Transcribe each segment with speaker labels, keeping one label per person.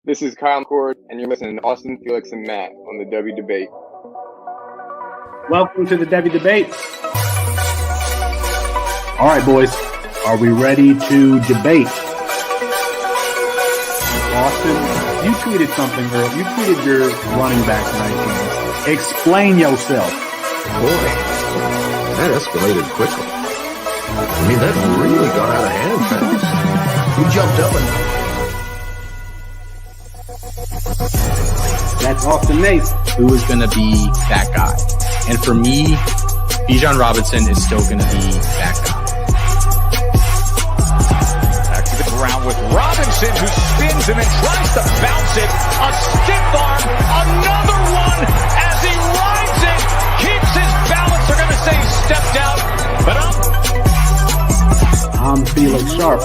Speaker 1: This is Kyle McCord, and you're listening to Austin, Felix, and Matt on the W Debate.
Speaker 2: Welcome to the W Debate. All right, boys. Are we ready to debate? Austin, you tweeted something, girl. You tweeted your running back rankings. Explain yourself.
Speaker 3: Boy, that escalated quickly. I mean, that really got out of hand fast. You jumped up and...
Speaker 2: That's Austin Nace.
Speaker 4: Who is going to be that guy? And for me, Bijan Robinson is still going to be that guy.
Speaker 5: Back to the ground with Robinson, who spins and then tries to bounce it. A stiff arm, another one as he rides it, keeps his balance. They're going to say he stepped out, but
Speaker 2: I'm Felix Sharp.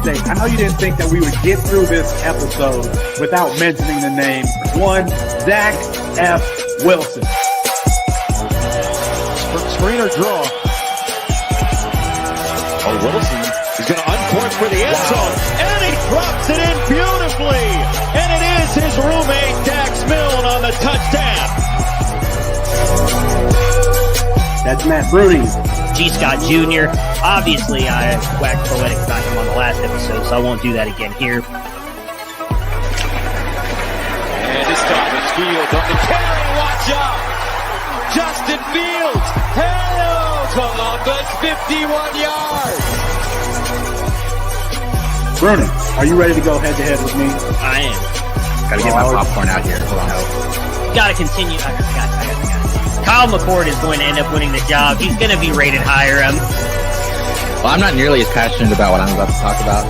Speaker 2: I know you didn't think that we would get through this episode without mentioning the name one Zach F. Wilson.
Speaker 5: Screener draw. Oh, Wilson is going to uncourt for the end zone, and he drops it in beautifully. And it is his roommate, Dax Milne, on the touchdown.
Speaker 2: That's Matt Bruning.
Speaker 6: G. Scott Jr. Obviously, I waxed poetic about him on the last episode, so I won't do that again here.
Speaker 5: And this time it's Fields on the carry. Watch out! Justin Fields! Hello, Columbus! 51 yards!
Speaker 2: Bruning, are you ready to go head-to-head with me?
Speaker 6: I am.
Speaker 4: Got to get my popcorn out here. Hold on.
Speaker 6: Got to continue. I got. Kyle McCord is going to end up winning the job. He's going to be rated higher.
Speaker 4: Well, I'm not nearly as passionate about what I'm about to talk about.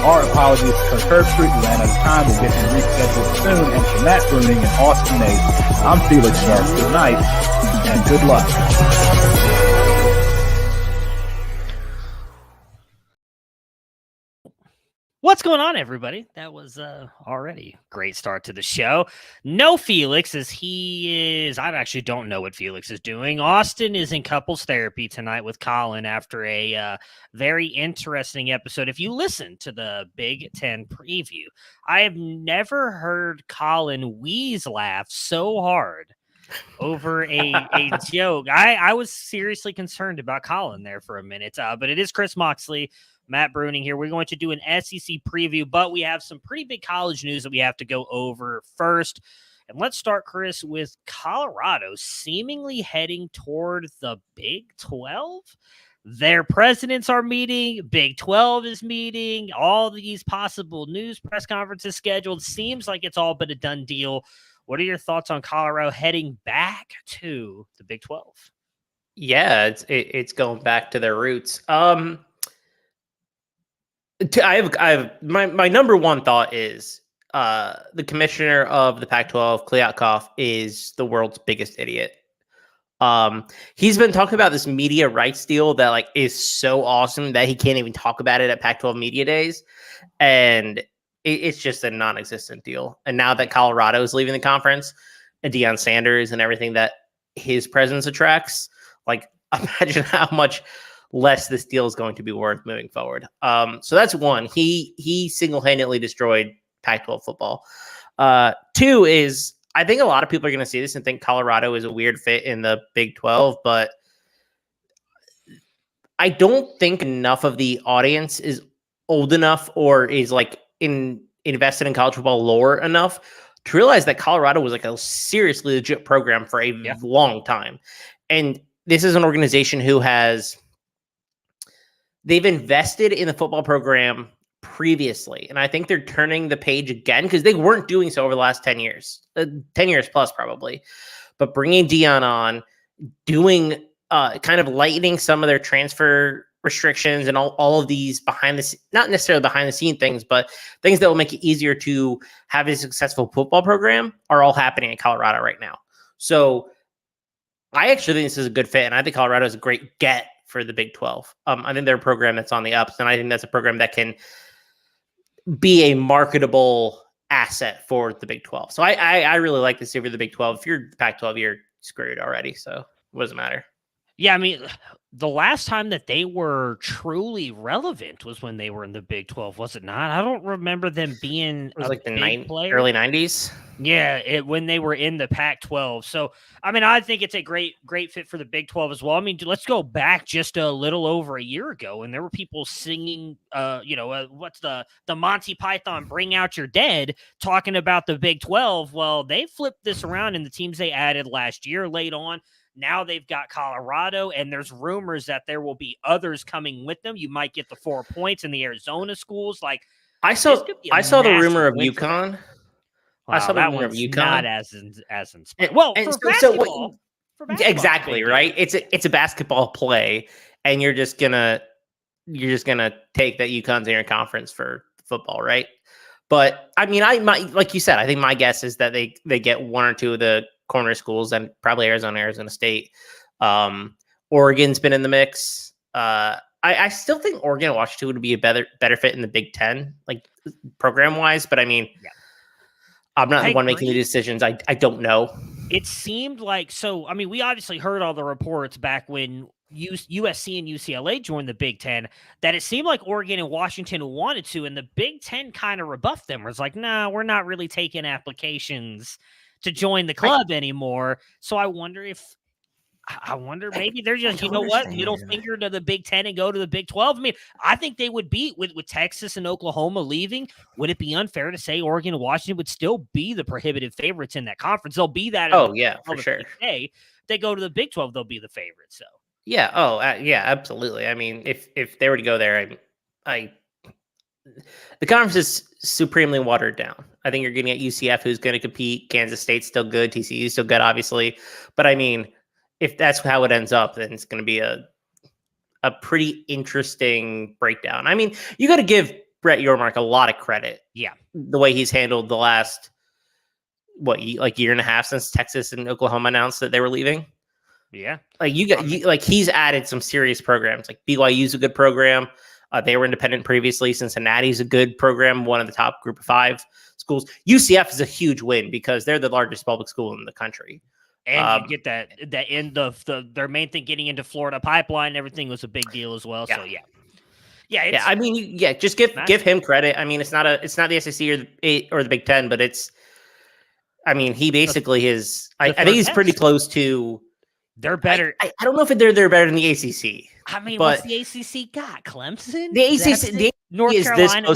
Speaker 2: Our apologies because Herbstreit ran out of time. We'll get him rescheduled soon. And for Matt Bruning and Austin Nace, I'm Felix Sharp. Good night and good luck.
Speaker 6: What's going on, everybody? That was already a great start to the show. No Felix, as he is... I actually don't know what Felix is doing. Austin is in couples therapy tonight with Colin after a very interesting episode. If you listen to the Big Ten preview, I have never heard Colin wheeze laugh so hard over a joke. I was seriously concerned about Colin there for a minute, but it is Chris Moxley, Matt Bruning here. We're going to do an SEC preview, but we have some pretty big college news that we have to go over first. And let's start, Chris, with Colorado seemingly heading toward the Big 12. Their presidents are meeting. Big 12 is meeting. All these possible news press conferences scheduled. Seems like it's all but a done deal. What are your thoughts on Colorado heading back to the Big 12?
Speaker 7: Yeah, it's going back to their roots. I have my number one thought is the commissioner of the Pac-12, Kliavkoff, is the world's biggest idiot. He's been talking about this media rights deal that is so awesome that he can't even talk about it at Pac-12 media days, and it's just a non-existent deal. And now that Colorado is leaving the conference, and Deion Sanders and everything that his presence attracts, imagine how much less this deal is going to be worth moving forward. So that's one. He single-handedly destroyed Pac-12 football. Two is, I think a lot of people are going to see this and think Colorado is a weird fit in the Big 12, but I don't think enough of the audience is old enough or is invested in college football lore enough to realize that Colorado was a seriously legit program for a long time. And this is an organization who they've invested in the football program previously, and I think they're turning the page again because they weren't doing so over the last 10 years, 10 years plus probably. But bringing Deion on, doing kind of lightening some of their transfer restrictions and all of these not necessarily behind the scene things, but things that will make it easier to have a successful football program are all happening in Colorado right now. So I actually think this is a good fit, and I think Colorado is a great get for the Big 12. I think they're a program that's on the ups, and I think that's a program that can be a marketable asset for the Big 12. So I really like this year for the Big 12. If you're Pac-12, you're screwed already, so what does it matter?
Speaker 6: Yeah, I mean, the last time that they were truly relevant was when they were in the Big 12, was it not? I don't remember them being
Speaker 7: It was
Speaker 6: a
Speaker 7: like the
Speaker 6: big player.
Speaker 7: early 90s.
Speaker 6: Yeah, when they were in the Pac-12. So, I mean, I think it's a great fit for the Big 12 as well. I mean, let's go back just a little over a year ago, and there were people singing, what's the Monty Python "Bring Out Your Dead" talking about the Big 12. Well, they flipped this around, and the teams they added last year late on. Now they've got Colorado, and there's rumors that there will be others coming with them. You might get the 4 points in the Arizona schools. Like,
Speaker 7: I saw the rumor of UConn.
Speaker 6: Wow,
Speaker 7: I saw the
Speaker 6: that
Speaker 7: rumor of
Speaker 6: one's
Speaker 7: UConn.
Speaker 6: not as inspiring. Well, for basketball,
Speaker 7: exactly right. It's a basketball play, and you're just gonna take that UConn's in your conference for football, right? But I mean, like you said, I think my guess is that they get one or two of the corner schools, and probably Arizona State. Oregon's been in the mix. I still think Oregon and Washington would be a better fit in the Big Ten, like program wise. But I mean, I'm not the one making the decisions. I don't know.
Speaker 6: It seemed like so. I mean, we obviously heard all the reports back when USC and UCLA joined the Big Ten that it seemed like Oregon and Washington wanted to, and the Big Ten kind of rebuffed them. It was like, nah, we're not really taking applications to join the club anymore. So I wonder maybe they're just, middle finger to the Big Ten and go to the Big 12. I mean, I think they would beat with Texas and Oklahoma leaving. Would it be unfair to say Oregon and Washington would still be the prohibitive favorites in that conference? They'll be that.
Speaker 7: For sure.
Speaker 6: If they go to the Big 12, they'll be the favorites. So
Speaker 7: yeah. Yeah, absolutely. I mean, if they were to go there, the conference is supremely watered down. I think you're getting at UCF, who's going to compete. Kansas State's still good. TCU's still good, obviously. But I mean, if that's how it ends up, then it's going to be a pretty interesting breakdown. I mean, you got to give Brett Yormark a lot of credit.
Speaker 6: Yeah.
Speaker 7: The way he's handled the last, year and a half since Texas and Oklahoma announced that they were leaving.
Speaker 6: Yeah.
Speaker 7: He's added some serious programs. Like BYU's a good program. They were independent previously. Cincinnati's a good program, one of the top group of 5 schools. UCF is a huge win because they're the largest public school in the country.
Speaker 6: And you get that end of their main thing, getting into Florida pipeline and everything was a big deal as well.
Speaker 7: Yeah.
Speaker 6: So yeah.
Speaker 7: I mean, just give him credit. I mean, it's not the SEC or the Big Ten, but he basically is. I think he's pretty close to.
Speaker 6: They're better.
Speaker 7: I don't know if they're better than the ACC.
Speaker 6: I mean,
Speaker 7: but
Speaker 6: what's the ACC got? Clemson?
Speaker 7: The ACC
Speaker 6: North Carolina.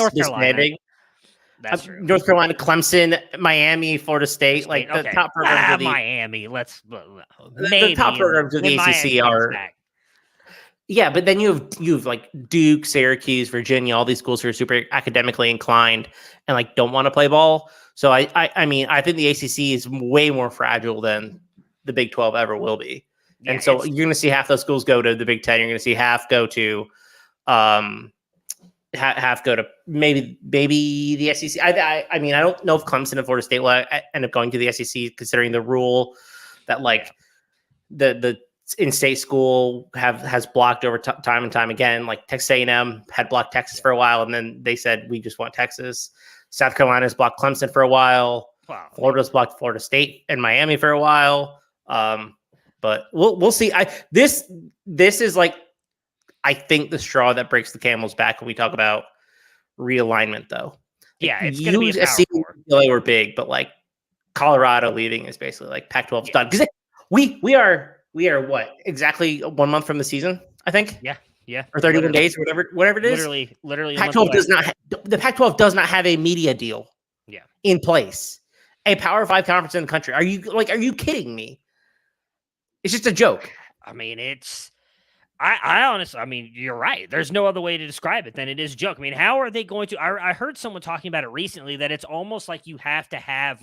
Speaker 6: That's true.
Speaker 7: North Carolina, Clemson, Miami, Florida State, the top programs of the
Speaker 6: Miami.
Speaker 7: The top programs of the ACC are. Yeah, but then you have like Duke, Syracuse, Virginia, all these schools who are super academically inclined and don't want to play ball. So I think the ACC is way more fragile than the Big 12 ever will be.
Speaker 6: Yeah,
Speaker 7: and so you're going to see half those schools go to the Big 10. You're going to see half go to maybe the SEC. I mean, I don't know if Clemson and Florida State will end up going to the SEC, considering the rule that the in-state school has blocked over time and time again. Like Texas A&M had blocked Texas for a while, and then they said we just want Texas. South Carolina's blocked Clemson for a while.
Speaker 6: Wow.
Speaker 7: Florida's blocked Florida State and Miami for a while. But we'll see. This is I think the straw that breaks the camel's back when we talk about realignment, though.
Speaker 6: Yeah, it's going to be a power
Speaker 7: UCLA were big, but Colorado leaving is basically Pac-12's done. Because we are what, exactly 1 month from the season, I think.
Speaker 6: Yeah.
Speaker 7: Or 31 days, or whatever it is.
Speaker 6: Literally.
Speaker 7: Pac-12 does not. The Pac-12 does not have a media deal. In place. A Power 5 conference in the country. Are you kidding me? It's just a joke.
Speaker 6: I mean, I honestly, you're right. There's no other way to describe it than it is a joke. I mean, how are they going to, I heard someone talking about it recently that it's almost like you have to have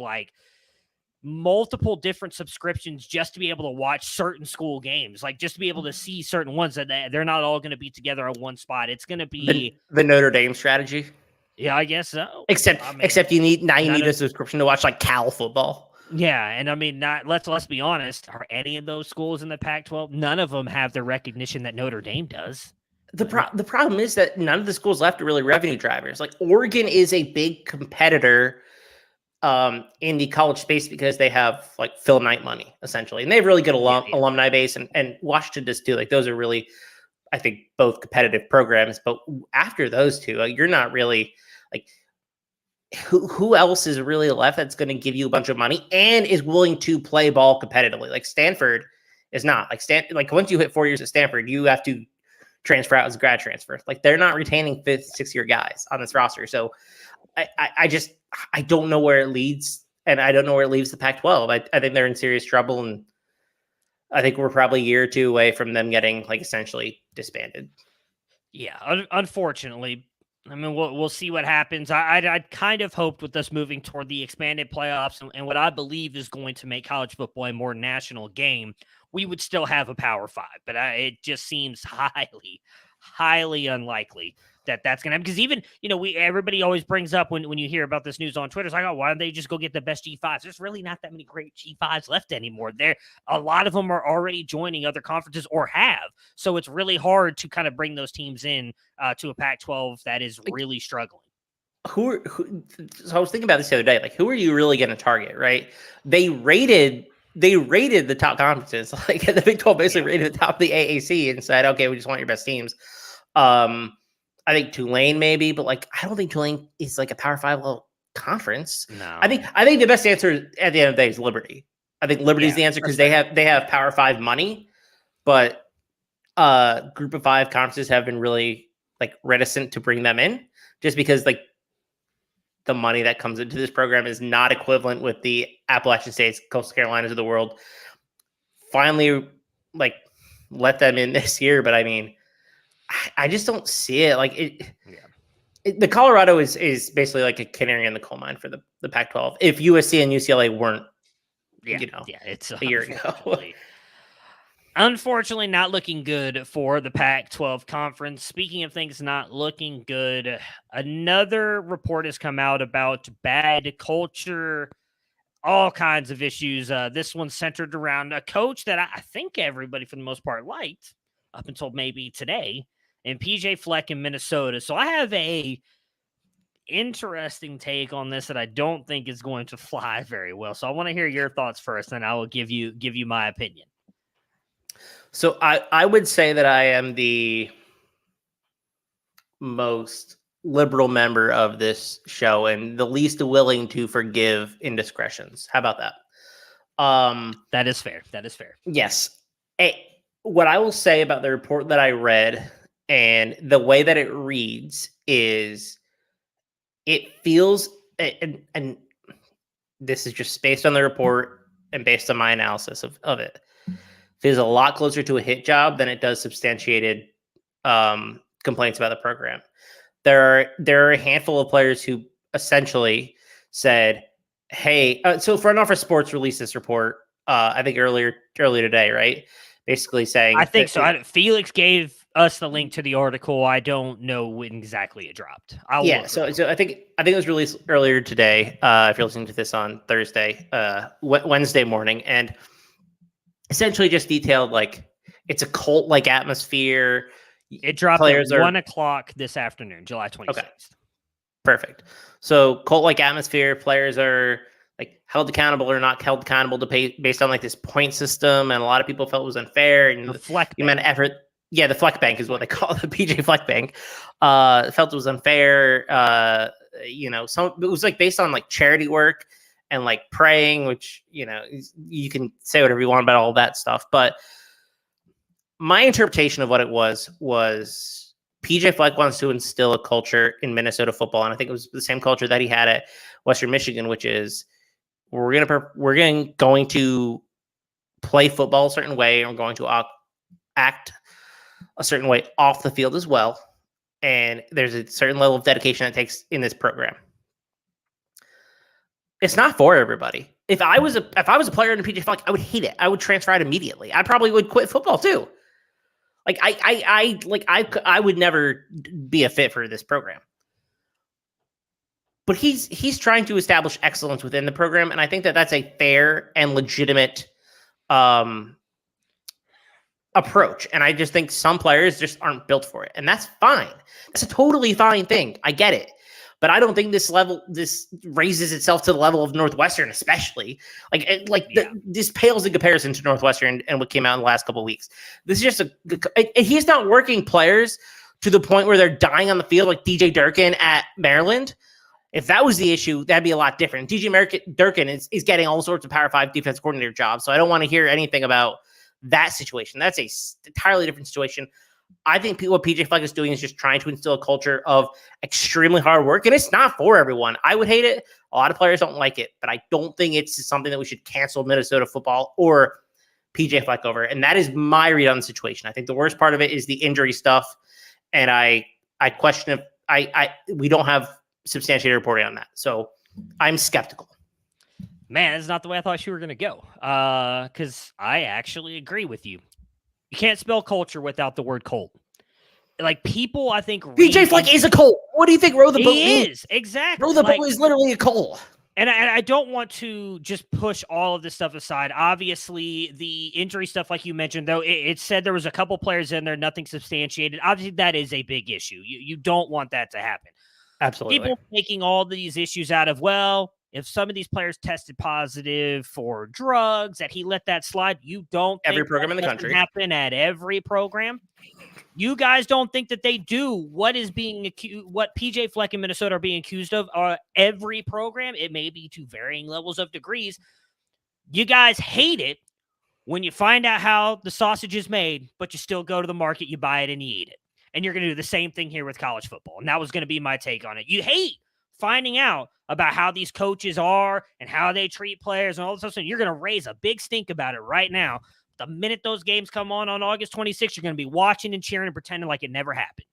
Speaker 6: multiple different subscriptions just to be able to watch certain school games, just to be able to see certain ones that they're not all going to be together on one spot. It's going to be
Speaker 7: the Notre Dame strategy.
Speaker 6: Yeah, I guess so.
Speaker 7: Except you need a subscription to watch Cal football.
Speaker 6: Yeah, and I mean, let's be honest. Are any of those schools in the Pac-12? None of them have the recognition that Notre Dame does.
Speaker 7: The problem is that none of the schools left are really revenue drivers. Oregon is a big competitor in the college space because they have Phil Knight money essentially, and they have really good alumni base, and Washington does too. Those are really I think both competitive programs. But after those two, you're not really like who else is really left that's going to give you a bunch of money and is willing to play ball competitively. Like Stanford is not like once you hit 4 years at Stanford, you have to transfer out as a grad transfer. Like they're not retaining 5th, 6th year guys on this roster. So I don't know where it leads, and I don't know where it leaves the Pac-12. I think they're in serious trouble, and I think we're probably a year or two away from them getting like essentially disbanded.
Speaker 6: Yeah, unfortunately. I mean, we'll see what happens. I'd kind of hoped with us moving toward the expanded playoffs and what I believe is going to make college football a more national game, we would still have a Power 5. But it just seems highly, highly unlikely that that's going to happen. Because even, everybody always brings up when you hear about this news on Twitter, it's like, oh, why don't they just go get the best G5s? There's really not that many great G5s left anymore. A lot of them are already joining other conferences or have. So it's really hard to kind of bring those teams in to a Pac-12 that is really struggling.
Speaker 7: So I was thinking about this the other day. Like, who are you really going to target, right? They rated the top conferences. Like the Big 12 basically rated the top of the AAC and said, okay, we just want your best teams. I think Tulane maybe, but like I don't think Tulane is like a Power 5 level conference.
Speaker 6: No.
Speaker 7: I think the best answer at the end of the day is Liberty. I think Liberty is the answer because they have Power 5 money, but Group of 5 conferences have been really like reticent to bring them in just because like the money that comes into this program is not equivalent with the Appalachian States, Coastal Carolinas of the world. Finally, like let them in this year, but I mean, I just don't see it. Like the Colorado is basically like a canary in the coal mine for the Pac-12. If USC and UCLA weren't,
Speaker 6: it's
Speaker 7: a year ago.
Speaker 6: Unfortunately, not looking good for the Pac-12 conference. Speaking of things not looking good, another report has come out about bad culture, all kinds of issues. This one centered around a coach that I think everybody for the most part liked up until maybe today, and PJ Fleck in Minnesota. So I have a interesting take on this that I don't think is going to fly very well. So I want to hear your thoughts first, and I will give you my opinion.
Speaker 7: So I would say that I am the most liberal member of this show and the least willing to forgive indiscretions. How about that?
Speaker 6: That is fair.
Speaker 7: Yes. What I will say about the report that I read and the way that it reads is it feels, and this is just based on the report and based on my analysis of it, feels a lot closer to a hit job than it does substantiated complaints about the program. There are a handful of players who essentially said, hey, so Front Office Sports released this report, I think earlier today, right? Basically saying,
Speaker 6: I think so. Felix gave us the link to the article. I don't know when exactly it dropped.
Speaker 7: So I think it was released earlier today. If you're listening to this on Thursday, Wednesday morning, and essentially just detailed like it's a cult-like atmosphere.
Speaker 6: It dropped at 1 o'clock this afternoon, July 26th. Okay.
Speaker 7: Perfect. So cult-like atmosphere, players are like held accountable or not held accountable to pay based on like this point system. And a lot of people felt it was unfair. And
Speaker 6: the Fleck
Speaker 7: Bank. Effort. Yeah, the Fleck Bank is what they call it, the PJ Fleck Bank. Felt it was unfair. It was like based on like charity work and like praying, which, you can say whatever you want about all that stuff. But my interpretation of what it was PJ Fleck wants to instill a culture in Minnesota football. And I think it was the same culture that he had at Western Michigan, which is we're going to play football a certain way, and we're going to act a certain way off the field as well. And there's a certain level of dedication that takes in this program. It's not for everybody. If I was a player in PJ Fleck, I would hate it. I would transfer out immediately. I probably would quit football too. Like I would never be a fit for this program. But he's trying to establish excellence within the program, and I think that that's a fair and legitimate approach. And I just think some players just aren't built for it, and that's fine. That's a totally fine thing. I get it. but I don't think this raises itself to the level of Northwestern, especially this pales in comparison to Northwestern and what came out in the last couple of weeks. This is just he's not working players to the point where they're dying on the field like DJ Durkin at Maryland. If that was the issue, that'd be a lot different. Durkin is getting all sorts of Power 5 defense coordinator jobs, so I don't want to hear anything about that situation. That's a entirely different situation. I think what PJ Fleck is doing is just trying to instill a culture of extremely hard work, and it's not for everyone. I would hate it. A lot of players don't like it, but I don't think it's something that we should cancel Minnesota football or PJ Fleck over, and that is my read on the situation. I think the worst part of it is the injury stuff, and I question if we don't have substantiated reporting on that. So I'm skeptical.
Speaker 6: Man, that's not the way I thought you were going to go. Because I actually agree with you. You can't spell culture without the word cult. Like people, I think
Speaker 7: PJ Fleck is a cult. What do you think row the boat
Speaker 6: is? Exactly.
Speaker 7: Row the boat is literally a cult.
Speaker 6: And I don't want to just push all of this stuff aside. Obviously, the injury stuff, like you mentioned, though, it said there was a couple players in there, nothing substantiated. Obviously, that is a big issue. You don't want that to happen.
Speaker 7: Absolutely.
Speaker 6: People making all these issues out of, well, if some of these players tested positive for drugs, that he let that slide. You don't
Speaker 7: every
Speaker 6: think
Speaker 7: program
Speaker 6: that
Speaker 7: in the country
Speaker 6: happen at every program. You guys don't think that they do what is being accused, what PJ Fleck in Minnesota are being accused of every program. It may be to varying levels of degrees. You guys hate it when you find out how the sausage is made, but you still go to the market, you buy it, and you eat it. And you're going to do the same thing here with college football. And that was going to be my take on it. You hate finding out about how these coaches are and how they treat players and all this stuff. So you're going to raise a big stink about it right now. The minute those games come on August 26th, you're going to be watching and cheering and pretending like it never happened.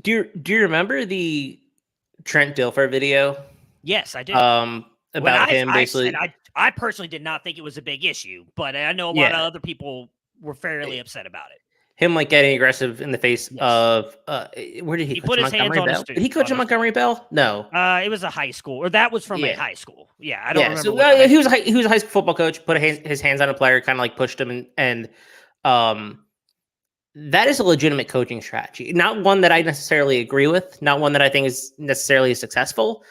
Speaker 7: Do you remember the Trent Dilfer video?
Speaker 6: Yes, I do.
Speaker 7: About him basically.
Speaker 6: I personally did not think it was a big issue, but I know a lot of other people were fairly upset about it.
Speaker 7: Him getting aggressive in the face of where did he
Speaker 6: put his hands on
Speaker 7: Bell? Did he coach in Montgomery Bell? No.
Speaker 6: It was a high school, or that was from a high school. Yeah, I don't remember.
Speaker 7: So he was a high school football coach. Put his hands on a player, kind of pushed him, and that is a legitimate coaching strategy. Not one that I necessarily agree with. Not one that I think is necessarily successful,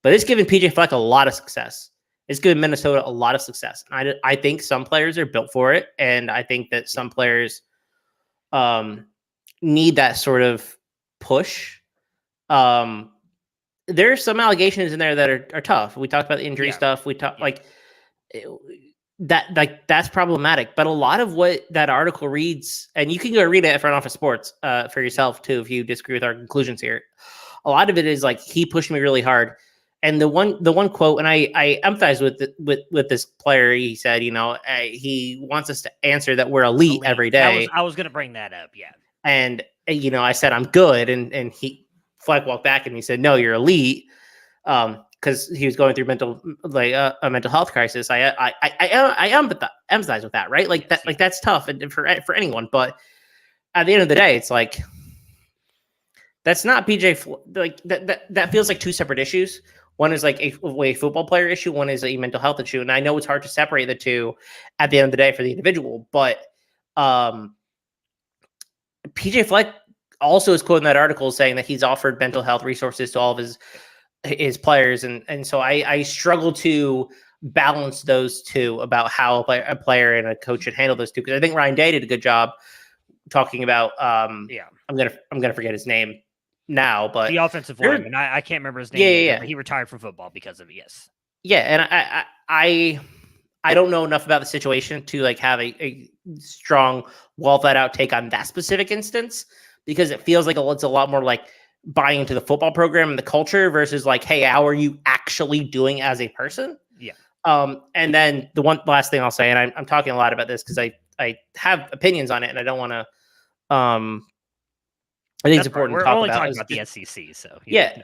Speaker 7: but it's given PJ Fleck a lot of success. It's given Minnesota a lot of success. I think some players are built for it, and I think that some players need that sort of push. There's some allegations in there that are tough. We talked about the injury stuff. We talked that's problematic. But a lot of what that article reads, and you can go read it at Front Office Sports for yourself too, if you disagree with our conclusions here. A lot of it is he pushed me really hard. And the one quote, and I empathize with this player. He said, he wants us to answer that we're elite every day.
Speaker 6: I was going to bring that up, yeah.
Speaker 7: And I said I'm good, and Fleck walked back and he said, "No, you're elite," because he was going through a mental health crisis. I empathize with that, right? That's tough for anyone. But at the end of the day, it's that's not PJ. That feels like two separate issues. One is a football player issue. One is a mental health issue. And I know it's hard to separate the two at the end of the day for the individual. But PJ Fleck also is quoting that article saying that he's offered mental health resources to all of his players. And so I struggle to balance those two about how a player and a coach should handle those two. Because I think Ryan Day did a good job talking about I'm gonna forget his name now, but
Speaker 6: the offensive lineman. I can't remember his name.
Speaker 7: Yeah.
Speaker 6: He retired from football because of it. Yes.
Speaker 7: Yeah, and I don't know enough about the situation to have a strong, well thought out take on that specific instance, because it feels like it's a lot more buying into the football program and the culture versus hey, how are you actually doing as a person?
Speaker 6: Yeah.
Speaker 7: And then the last thing I'll say, and I'm talking a lot about this because I have opinions on it, and I don't want to. I think it's important to talk about.
Speaker 6: We're only talking about the SEC, so
Speaker 7: yeah.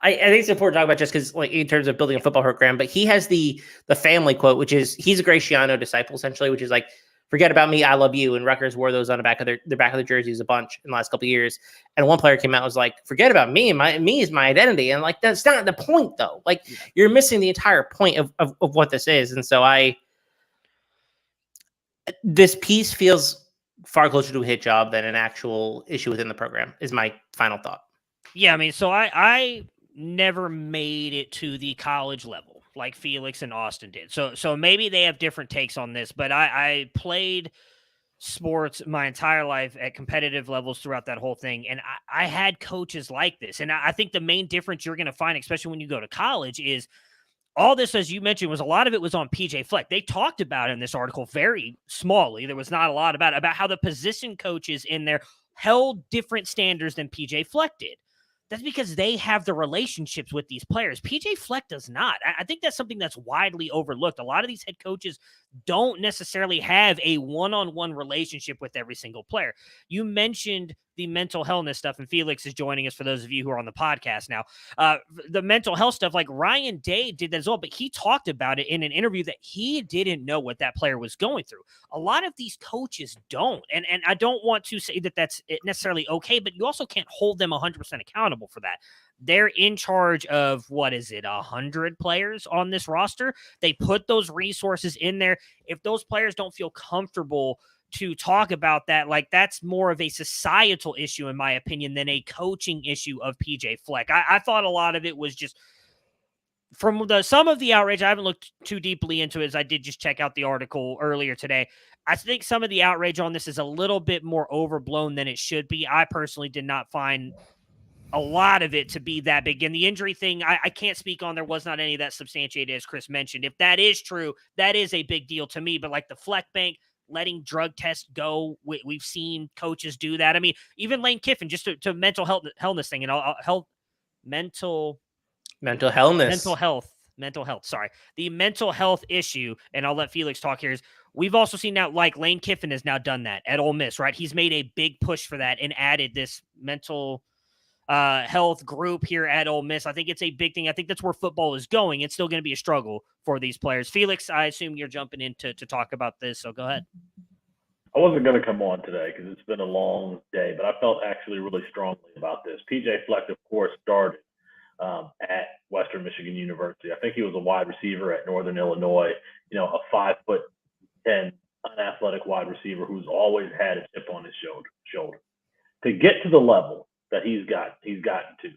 Speaker 7: I think it's important to talk about just because, in terms of building a football program. But he has the family quote, which is he's a Graciano disciple, essentially, which is "Forget about me, I love you." And Rutgers wore those on the back of their back of the jerseys a bunch in the last couple of years. And one player came out and was "Forget about me, me is my identity." And that's not the point, though. You're missing the entire point of what this is. And so this piece feels far closer to a hit job than an actual issue within the program is my final thought.
Speaker 6: Yeah, I mean, so I never made it to the college level like Felix and Austin did. So maybe they have different takes on this, but I played sports my entire life at competitive levels throughout that whole thing. And I had coaches like this. And I think the main difference you're going to find, especially when you go to college, is all this, as you mentioned, was a lot of it was on PJ Fleck. They talked about in this article very smallly. There was not a lot about how the position coaches in there held different standards than PJ Fleck did. That's because they have the relationships with these players. PJ Fleck does not. I think that's something that's widely overlooked. A lot of these head coaches don't necessarily have a one-on-one relationship with every single player. You mentioned the mental health stuff, and Felix is joining us for those of you who are on the podcast now. The mental health stuff, like Ryan Day did that as well, but he talked about it in an interview that he didn't know what that player was going through. A lot of these coaches don't, and I don't want to say that that's necessarily okay, but you also can't hold them 100% accountable for that. They're in charge of, 100 players on this roster. They put those resources in there. If those players don't feel comfortable to talk about that, like, that's more of a societal issue, in my opinion, than a coaching issue of PJ Fleck. I thought a lot of it was just from some of the outrage. I haven't looked too deeply into it, as I did just check out the article earlier today. I think some of the outrage on this is a little bit more overblown than it should be. I personally did not find a lot of it to be that big. And the injury thing, I can't speak on. There was not any of that substantiated, as Chris mentioned. If that is true, that is a big deal to me. But like the Fleck Bank, letting drug tests go, we've seen coaches do that. I mean, even Lane Kiffin, just to mental health thing, and mental health. Sorry, the mental health issue, and I'll let Felix talk here. Is we've also seen now, like Lane Kiffin has now done that at Ole Miss, right? He's made a big push for that and added this mental health group here at Ole Miss. I think it's a big thing. I think that's where football is going. It's still going to be a struggle for these players. Felix, I assume you're jumping in to talk about this, so go ahead.
Speaker 8: I wasn't going to come on today because it's been a long day, but I felt actually really strongly about this. PJ Fleck, of course, started at Western Michigan University. I think he was a wide receiver at Northern Illinois, a 5'10" unathletic wide receiver who's always had a chip on his shoulder. To get to the level that he's gotten to,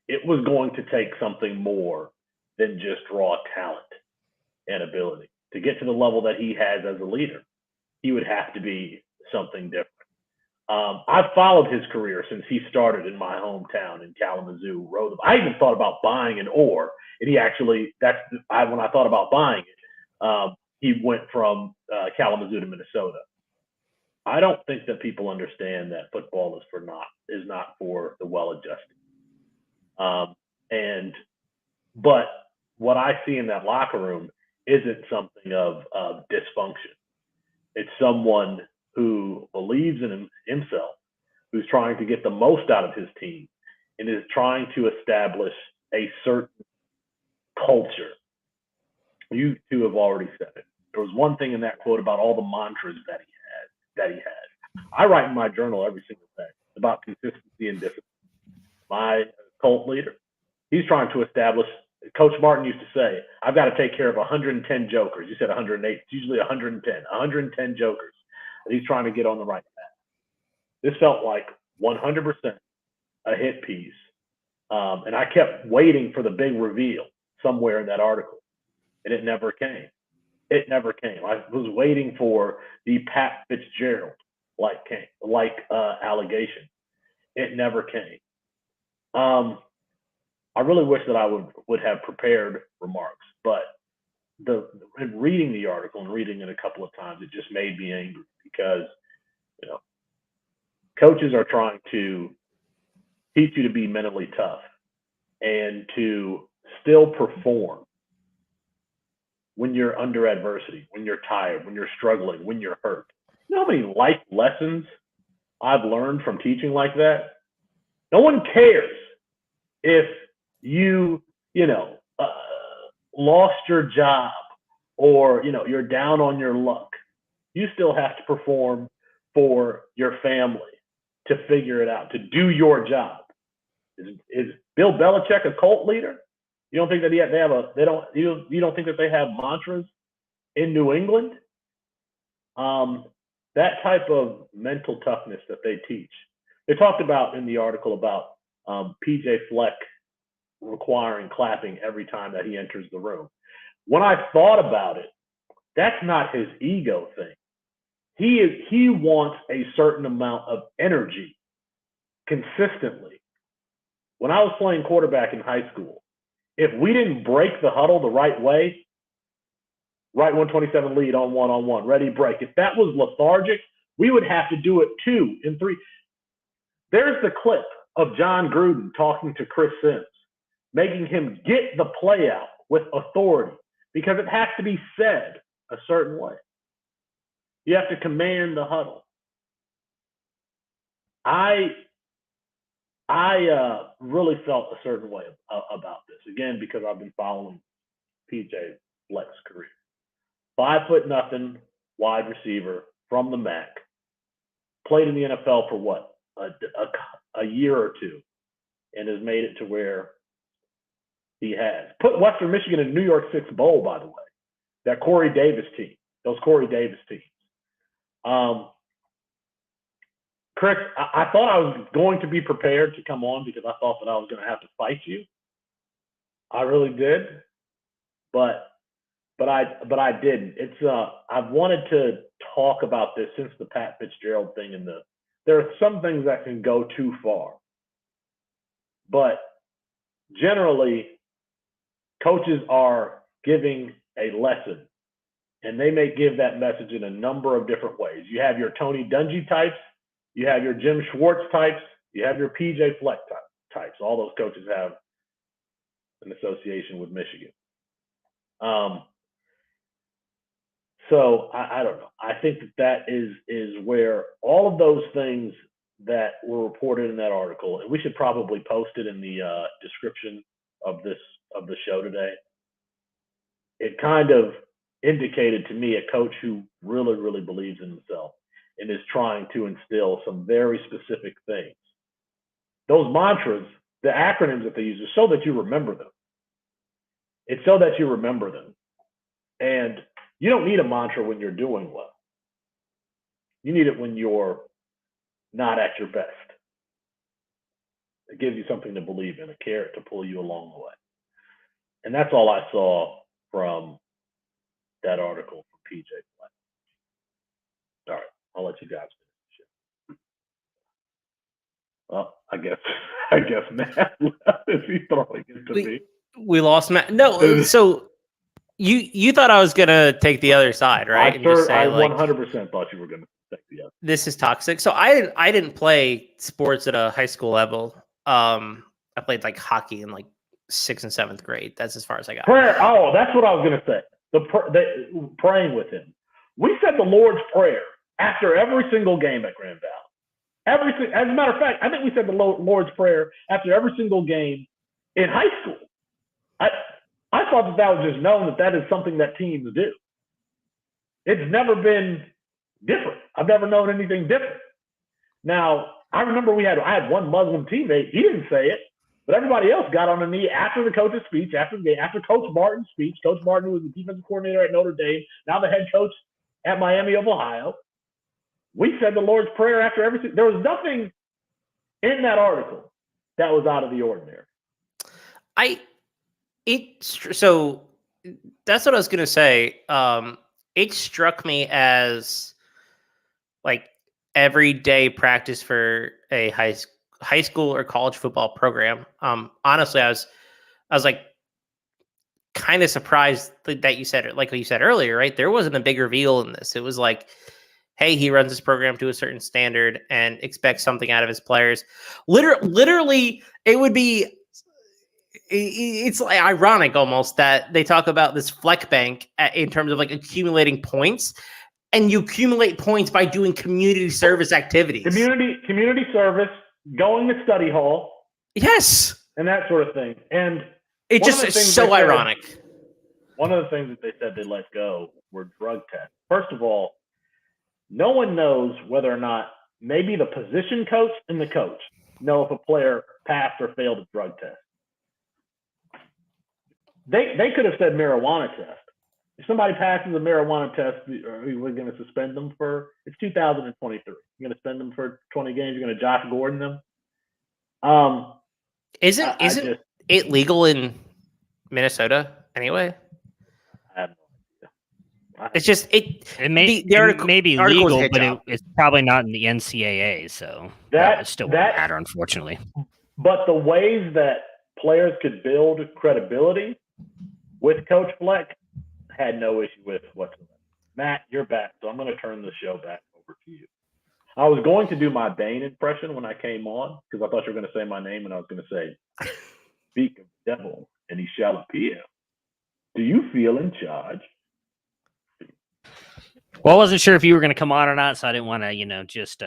Speaker 8: it was going to take something more than just raw talent and ability. To get to the level that he has as a leader, he would have to be something different. I've followed his career since he started in my hometown in Kalamazoo. I even thought about buying an oar, and when I thought about buying it, he went from Kalamazoo to Minnesota. I don't think that people understand that football is not for the well-adjusted. But what I see in that locker room isn't something of dysfunction. It's someone who believes in himself, who's trying to get the most out of his team, and is trying to establish a certain culture. You two have already said it. There was one thing in that quote about all the mantras that he had. I write in my journal every single day about consistency and discipline. My cult leader, he's trying to establish. Coach Martin used to say, I've got to take care of 110 jokers. You said 108. It's usually 110 jokers that he's trying to get on the right path. This felt like 100% a hit piece. And I kept waiting for the big reveal somewhere in that article, and it never came. I was waiting for the Pat Fitzgerald allegation. It never came. I really wish that I would have prepared remarks, but in reading the article and reading it a couple of times, it just made me angry because, coaches are trying to teach you to be mentally tough and to still perform when you're under adversity, when you're tired, when you're struggling, when you're hurt. You know how many life lessons I've learned from teaching like that? No one cares if you lost your job or, you're down on your luck. You still have to perform for your family to figure it out, to do your job. Is Bill Belichick a cult leader? You don't think that you don't think that they have mantras in New England? That type of mental toughness that they teach. They talked about in the article about PJ Fleck requiring clapping every time that he enters the room. When I thought about it, that's not his ego thing. He wants a certain amount of energy consistently. When I was playing quarterback in high school, if we didn't break the huddle the right way, right 127 lead on one, ready, break. If that was lethargic, we would have to do it 2 and 3. There's the clip of John Gruden talking to Chris Sims, making him get the play out with authority because it has to be said a certain way. You have to command the huddle. I really felt a certain way about this, again, because I've been following PJ Fleck's career. 5'0" wide receiver from the MAC, played in the NFL for what, a year or two, and has made it to where he has. Put Western Michigan in New York Six Bowl, by the way. That Corey Davis team, those Corey Davis teams. Chris, I thought I was going to be prepared to come on because I thought that I was going to have to fight you. I really did, but I didn't. It's I've wanted to talk about this since the Pat Fitzgerald thing, and there are some things that can go too far, but generally, coaches are giving a lesson, and they may give that message in a number of different ways. You have your Tony Dungy types, you have your Jim Schwartz types, you have your PJ Fleck types. All those coaches have an association with Michigan. So I don't know. I think that is where all of those things that were reported in that article, and we should probably post it in the description of the show today. It kind of indicated to me a coach who really, really believes in himself and is trying to instill some very specific things. Those mantras, the acronyms that they use, are so that you remember them. It's so that you remember them. And you don't need a mantra when you're doing well. You need it when you're not at your best. It gives you something to believe in, a carrot to pull you along the way. And that's all I saw from that article from PJ Fleck. All right, I'll let you guys finish. Well, I guess Matt left. Is he throwing it to me?
Speaker 7: We lost Matt. No, so you thought I was gonna take the other side, right?
Speaker 8: I 100% thought you were gonna take the other.
Speaker 7: This is toxic. So I didn't play sports at a high school level. I played like hockey in like 6th and 7th grade. That's as far as I got.
Speaker 8: Prayer. Oh, that's what I was gonna say. Praying with him. We said the Lord's Prayer after every single game at Grand Valley. As a matter of fact, I think we said the Lord's Prayer after every single game in high school. I thought that was just known that is something that teams do. It's never been different. I've never known anything different. Now, I remember I had one Muslim teammate. He didn't say it, but everybody else got on the knee after the coach's speech, after the game, after Coach Martin's speech. Coach Martin was the defensive coordinator at Notre Dame, now the head coach at Miami of Ohio. We said the Lord's Prayer after everything. There was nothing in that article that was out of the ordinary.
Speaker 7: So that's what I was gonna say. It struck me as like everyday practice for a high school or college football program. Honestly, I was like kind of surprised that you said it, like you said earlier, right? There wasn't a big reveal in this. It was like, hey, he runs his program to a certain standard and expects something out of his players. Literally, it would be. It's like ironic almost that they talk about this Fleck bank in terms of like accumulating points, and you accumulate points by doing community service activities.
Speaker 8: Community service, going to study hall.
Speaker 7: Yes.
Speaker 8: And that sort of thing. And
Speaker 7: it just is so ironic.
Speaker 8: One of the things that they said they let go were drug tests. First of all, no one knows whether or not maybe the position coach and the coach know if a player passed or failed a drug test. They could have said marijuana test. If somebody passes a marijuana test, we're going to suspend them it's 2023. You're going to suspend them for 20 games. You're going to Josh Gordon them.
Speaker 7: Isn't it legal in Minnesota anyway?
Speaker 8: I have no idea.
Speaker 7: It's just
Speaker 6: It may be legal, but it's probably not in the NCAA, so that still won't matter, unfortunately.
Speaker 8: But the ways that players could build credibility with Coach Fleck had no issue with whatsoever. Matt, you're back, so I'm going to turn the show back over to you. I was going to do my Bane impression when I came on because I thought you were going to say my name, and I was going to say, "Speak of the devil, and he shall appear. Do you feel in charge?"
Speaker 6: Well, I wasn't sure if you were going to come on or not, so I didn't want to, just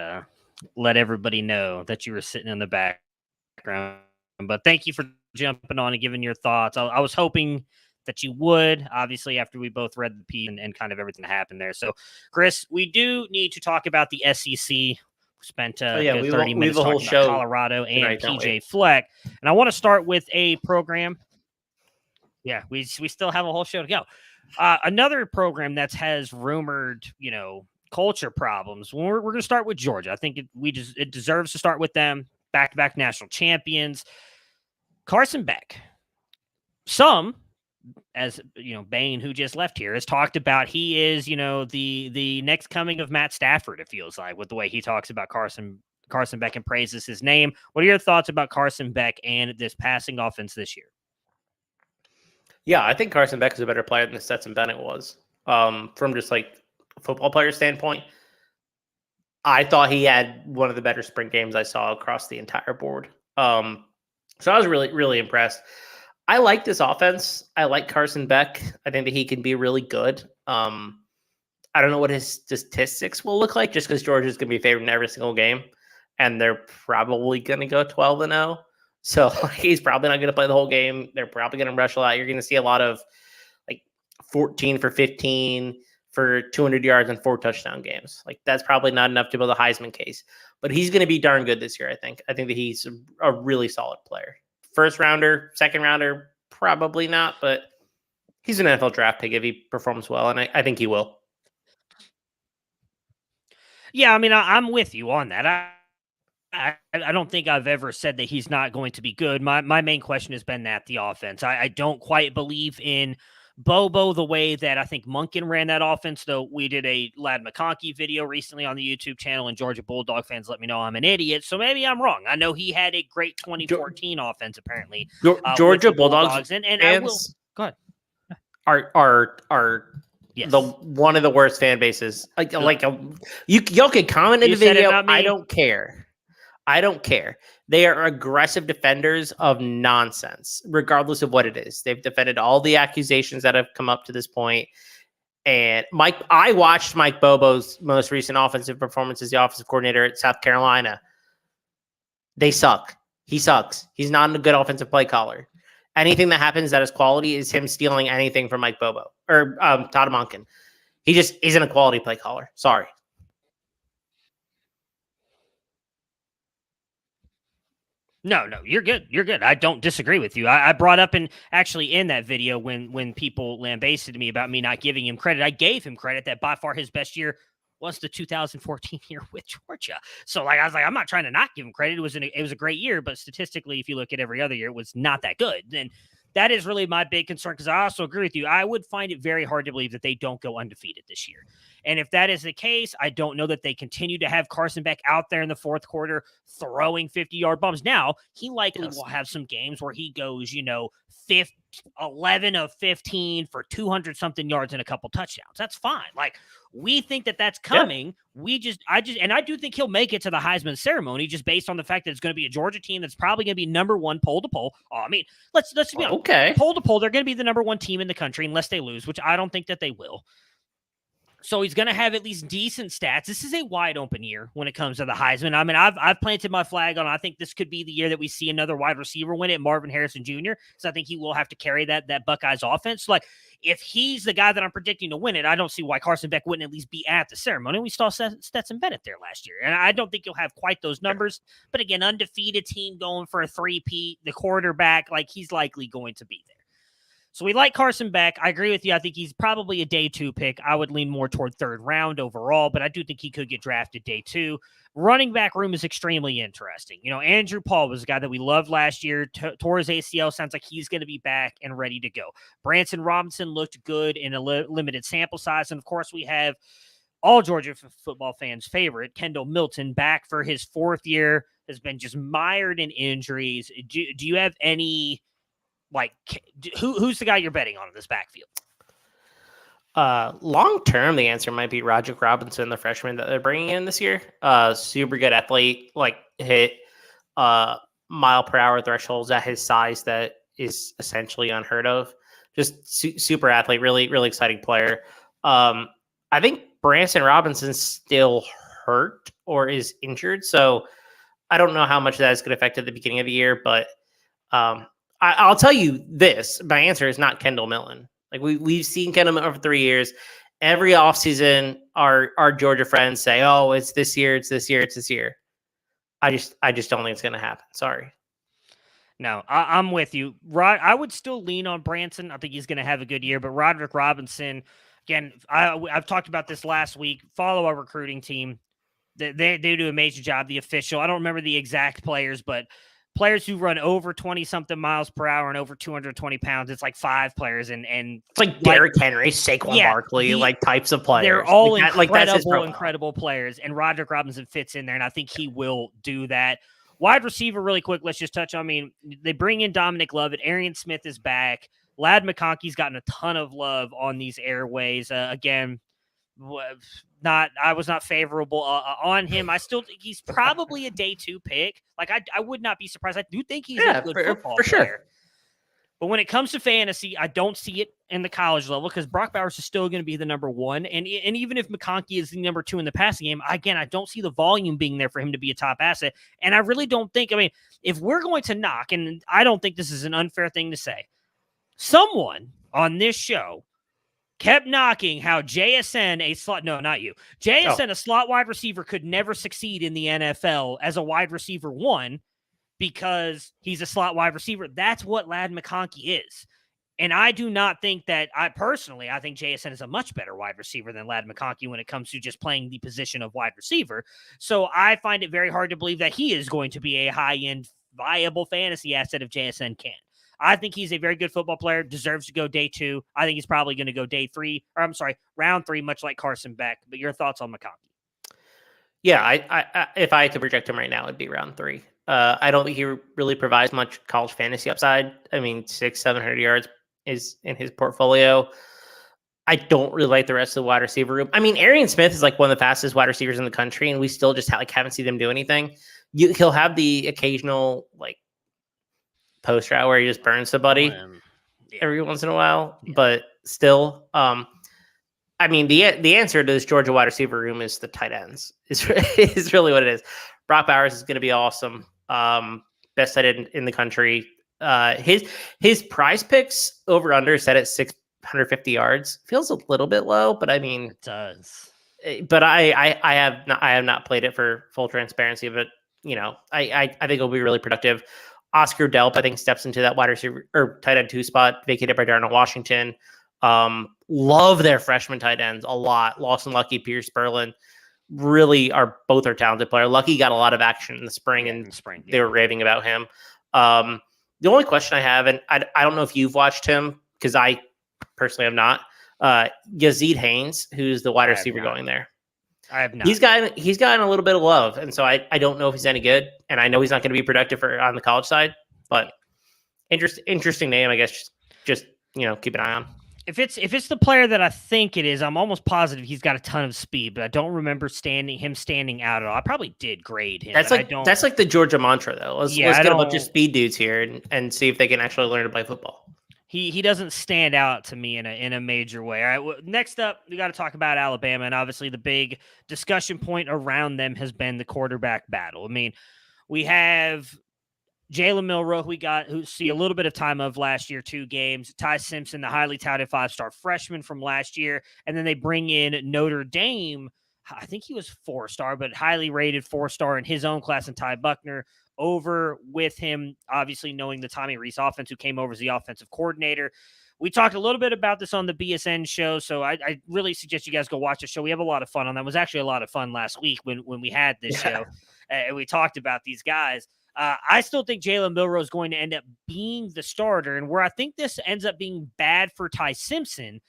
Speaker 6: let everybody know that you were sitting in the background. But thank you for jumping on and giving your thoughts. I was hoping that you would, obviously, after we both read the piece and kind of everything that happened there. So, Chris, we do need to talk about the SEC. We spent 30 minutes talking about Colorado and PJ Fleck. And I want to start with a program. Yeah, we still have a whole show to go. Another program that has rumored, culture problems. We're going to start with Georgia. I think it deserves to start with them. Back-to-back national champions. Carson Beck. Some, as Bane, who just left here, has talked about he is, the next coming of Matt Stafford, it feels like, with the way he talks about Carson Beck and praises his name. What are your thoughts about Carson Beck and this passing offense this year?
Speaker 7: Yeah, I think Carson Beck is a better player than Stetson Bennett was. From just like a football player standpoint, I thought he had one of the better spring games I saw across the entire board. So I was really, really impressed. I like this offense. I like Carson Beck. I think that he can be really good. I don't know what his statistics will look like just because Georgia's going to be favored in every single game. And they're probably going to go 12-0. So he's probably not going to play the whole game. They're probably going to rush a lot. You're going to see a lot of 14 for 15 for 200 yards and 4 touchdown games. That's probably not enough to build a Heisman case. But he's going to be darn good this year, I think. I think that he's a really solid player. First rounder, second rounder, probably not. But he's an NFL draft pick if he performs well, and I think he will.
Speaker 6: Yeah, I mean, I'm with you on that. I don't think I've ever said that he's not going to be good. My main question has been that the offense. I don't quite believe in Bobo the way that I think Monken ran that offense, though we did a Lad McConkey video recently on the YouTube channel, and Georgia Bulldog fans let me know I'm an idiot, so maybe I'm wrong. I know he had a great 2014 offense, apparently.
Speaker 7: Georgia Bulldogs
Speaker 6: and
Speaker 7: fans
Speaker 6: I will go ahead.
Speaker 7: Are
Speaker 6: yes.
Speaker 7: the one of the worst fan bases. Y'all can comment in the video. I don't care. I don't care. They are aggressive defenders of nonsense, regardless of what it is. They've defended all the accusations that have come up to this point. And I watched Mike Bobo's most recent offensive performance as the offensive coordinator at South Carolina. They suck. He sucks. He's not a good offensive play caller. Anything that happens that is quality is him stealing anything from Mike Bobo or Todd Monken. He just isn't a quality play caller. Sorry.
Speaker 6: No, you're good. You're good. I don't disagree with you. I brought up in that video when people lambasted me about me not giving him credit. I gave him credit that by far his best year was the 2014 year with Georgia. So I was like, I'm not trying to not give him credit. It was a great year, but statistically, if you look at every other year, it was not that good. And that is really my big concern because I also agree with you. I would find it very hard to believe that they don't go undefeated this year. And if that is the case, I don't know that they continue to have Carson Beck out there in the fourth quarter throwing 50-yard bombs. Now, he likely will have some games where he goes, 11 of 15 for 200-something yards and a couple touchdowns. That's fine. We think that that's coming. Yeah. I do think he'll make it to the Heisman ceremony just based on the fact that it's going to be a Georgia team that's probably going to be number one pole to pole. Oh, I mean, let's be honest.
Speaker 7: Okay.
Speaker 6: Pole to pole, they're going to be the number one team in the country unless they lose, which I don't think that they will. So he's going to have at least decent stats. This is a wide open year when it comes to the Heisman. I mean, I've planted my flag on. I think this could be the year that we see another wide receiver win it, Marvin Harrison Jr. So I think he will have to carry that Buckeyes offense. If he's the guy that I'm predicting to win it, I don't see why Carson Beck wouldn't at least be at the ceremony. We saw Stetson Bennett there last year, and I don't think he'll have quite those numbers. But again, undefeated team going for a three-peat, the quarterback, he's likely going to be there. So we like Carson Beck. I agree with you. I think he's probably a day 2 pick. I would lean more toward third round overall, but I do think he could get drafted day 2. running back room is extremely interesting. Andrew Paul was a guy that we loved last year, tore his ACL. Sounds like he's going to be back and ready to go. Branson Robinson looked good in a limited sample size. And of course, we have all Georgia football fans' favorite, Kendall Milton, back for his 4th year, has been just mired in injuries. Do you have any, who's the guy you're betting on in this backfield?
Speaker 7: Long term, the answer might be Roderick Robinson, the freshman that they're bringing in this year. Super good athlete, hit mile per hour thresholds at his size that is essentially unheard of. Just super athlete, really, really exciting player. I think Branson Robinson's still hurt or is injured, so I don't know how much that is going to affect at the beginning of the year. But I'll tell you this: my answer is not Kendall Milton. We've seen Kendall Milton for 3 years. Every offseason, our Georgia friends say, "Oh, it's this year, it's this year, it's this year." I just don't think it's going to happen. Sorry.
Speaker 6: No, I'm with you. I would still lean on Branson. I think he's going to have a good year. But Roderick Robinson, again, I've talked about this last week. Follow our recruiting team. They do a major job. The official, I don't remember the exact players, but players who run over 20-something miles per hour and over 220 pounds, it's like 5 players. And
Speaker 7: it's like Derrick Henry, Saquon Barkley, types of players.
Speaker 6: They're all incredible players. And Roderick Robinson fits in there, and I think he will do that. Wide receiver, really quick, let's just touch on. They bring in Dominic Lovett. Arian Smith is back. Ladd McConkey's gotten a ton of love on these airways. Again, I was not favorable on him. I still think he's probably a day 2 pick. I would not be surprised. I do think he's a good football player. Sure. But when it comes to fantasy, I don't see it in the college level because Brock Bowers is still going to be the number 1. And even if McConkey is the number 2 in the passing game, again, I don't see the volume being there for him to be a top asset. And I really don't think, if we're going to knock, and I don't think this is an unfair thing to say, someone on this show kept knocking how JSN, a slot wide receiver, could never succeed in the NFL as a wide receiver 1 because he's a slot wide receiver. That's what Ladd McConkey is. And I do not think that, I think JSN is a much better wide receiver than Ladd McConkey when it comes to just playing the position of wide receiver. So I find it very hard to believe that he is going to be a high-end, viable fantasy asset if JSN can. I think he's a very good football player, deserves to go day 2. I think he's probably going to go round 3, much like Carson Beck. But your thoughts on McConkey?
Speaker 7: Yeah, I if I had to project him right now, it'd be round 3. I don't think he really provides much college fantasy upside. 600-700 yards is in his portfolio. I don't really like the rest of the wide receiver room. Arian Smith is one of the fastest wide receivers in the country, and we still just haven't seen him do anything. He'll have the occasional post route where he just burns somebody every once in a while, but still, the answer to this Georgia wide receiver room is the tight ends. Is really what it is. Brock Bowers is going to be awesome. Best tight end in the country. His prize picks over under set at 650 yards feels a little bit low, but
Speaker 6: it does.
Speaker 7: But I have not played it for full transparency, but I think it'll be really productive. Oscar Delp, I think, steps into that wide receiver or tight end 2 spot vacated by Darnell Washington. Love their freshman tight ends a lot. Lawson Lucky, Pierce Berlin really are talented players. Lucky got a lot of action in the spring, they were raving about him. The only question I have, and I don't know if you've watched him because I personally have not, Yazid Haynes, who's the wide receiver going there.
Speaker 6: I have not.
Speaker 7: He's gotten a little bit of love, and so I don't know if he's any good, and I know he's not going to be productive on the college side, but interesting name, I guess. Just keep an eye on.
Speaker 6: If it's the player that I think it is, I'm almost positive he's got a ton of speed, but I don't remember him standing out at all. I probably did grade him.
Speaker 7: That's like the Georgia mantra, though. Let's get a bunch of speed dudes here and see if they can actually learn to play football.
Speaker 6: He doesn't stand out to me in a major way. All right, well, next up, we got to talk about Alabama, and obviously the big discussion point around them has been the quarterback battle. We have Jalen Milroe, who see a little bit of time of last year, 2 games. Ty Simpson, the highly touted 5-star freshman from last year, and then they bring in Notre Dame. I think he was 4-star, but highly rated 4-star in his own class, and Ty Buckner over with him, obviously knowing the Tommy Rees offense, who came over as the offensive coordinator. We talked a little bit about this on the BSN show, so I really suggest you guys go watch the show. We have a lot of fun on that. It was actually a lot of fun last week when we had this show, and we talked about these guys. I still think Jalen Milroe is going to end up being the starter, and where I think this ends up being bad for Ty Simpson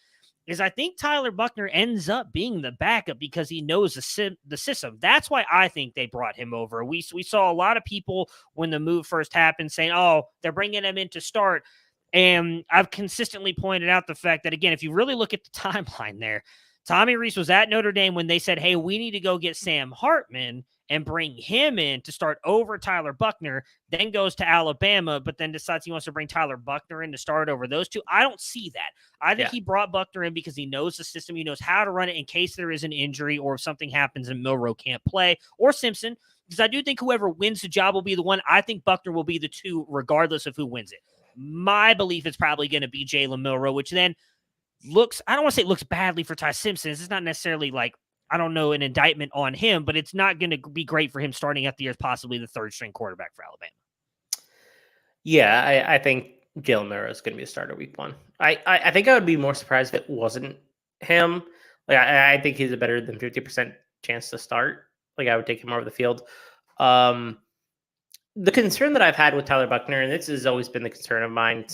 Speaker 6: is I think Tyler Buckner ends up being the backup because he knows the system. That's why I think they brought him over. We saw a lot of people when the move first happened saying, oh, they're bringing him in to start. And I've consistently pointed out the fact that, again, if you really look at the timeline there, Tommy Rees was at Notre Dame when they said, hey, we need to go get Sam Hartman and bring him in to start over Tyler Buckner, then goes to Alabama, but then decides he wants to bring Tyler Buckner in to start over those two. I don't see that. I think he brought Buckner in because he knows the system. He knows how to run it in case there is an injury or if something happens and Milroe can't play, or Simpson, because I do think whoever wins the job will be the one. I think Buckner will be the two regardless of who wins it. My belief is probably going to be Jalen Milroe, which then looks, I don't want to say it looks badly for Ty Simpson. It's not necessarily like, I don't know, an indictment on him, but it's not going to be great for him starting out the year as possibly the third string quarterback for Alabama.
Speaker 7: Yeah, I think Jalen Milroe is going to be a starter week 1. I think I would be more surprised if it wasn't him. Like I think he's a better than 50% chance to start. Like I would take him over the field. The concern that I've had with Tyler Buckner, and this has always been the concern of mine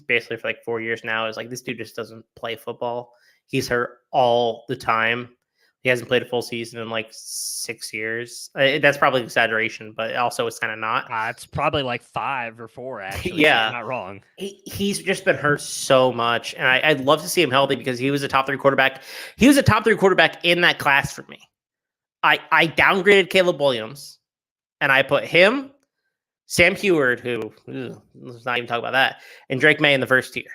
Speaker 7: basically for like 4 years now, is like this dude just doesn't play football. He's hurt all the time. He hasn't played a full season in like 6 years. That's probably an exaggeration, but also it's kind of not.
Speaker 6: It's probably like 5 or 4, actually.
Speaker 7: Yeah.
Speaker 6: So not wrong.
Speaker 7: He's just been hurt so much. And I'd love to see him healthy because he was a top 3 quarterback. He was a top 3 quarterback in that class for me. I downgraded Caleb Williams, and I put him, Sam Heward, who, let's not even talk about that, and Drake May in the first tier.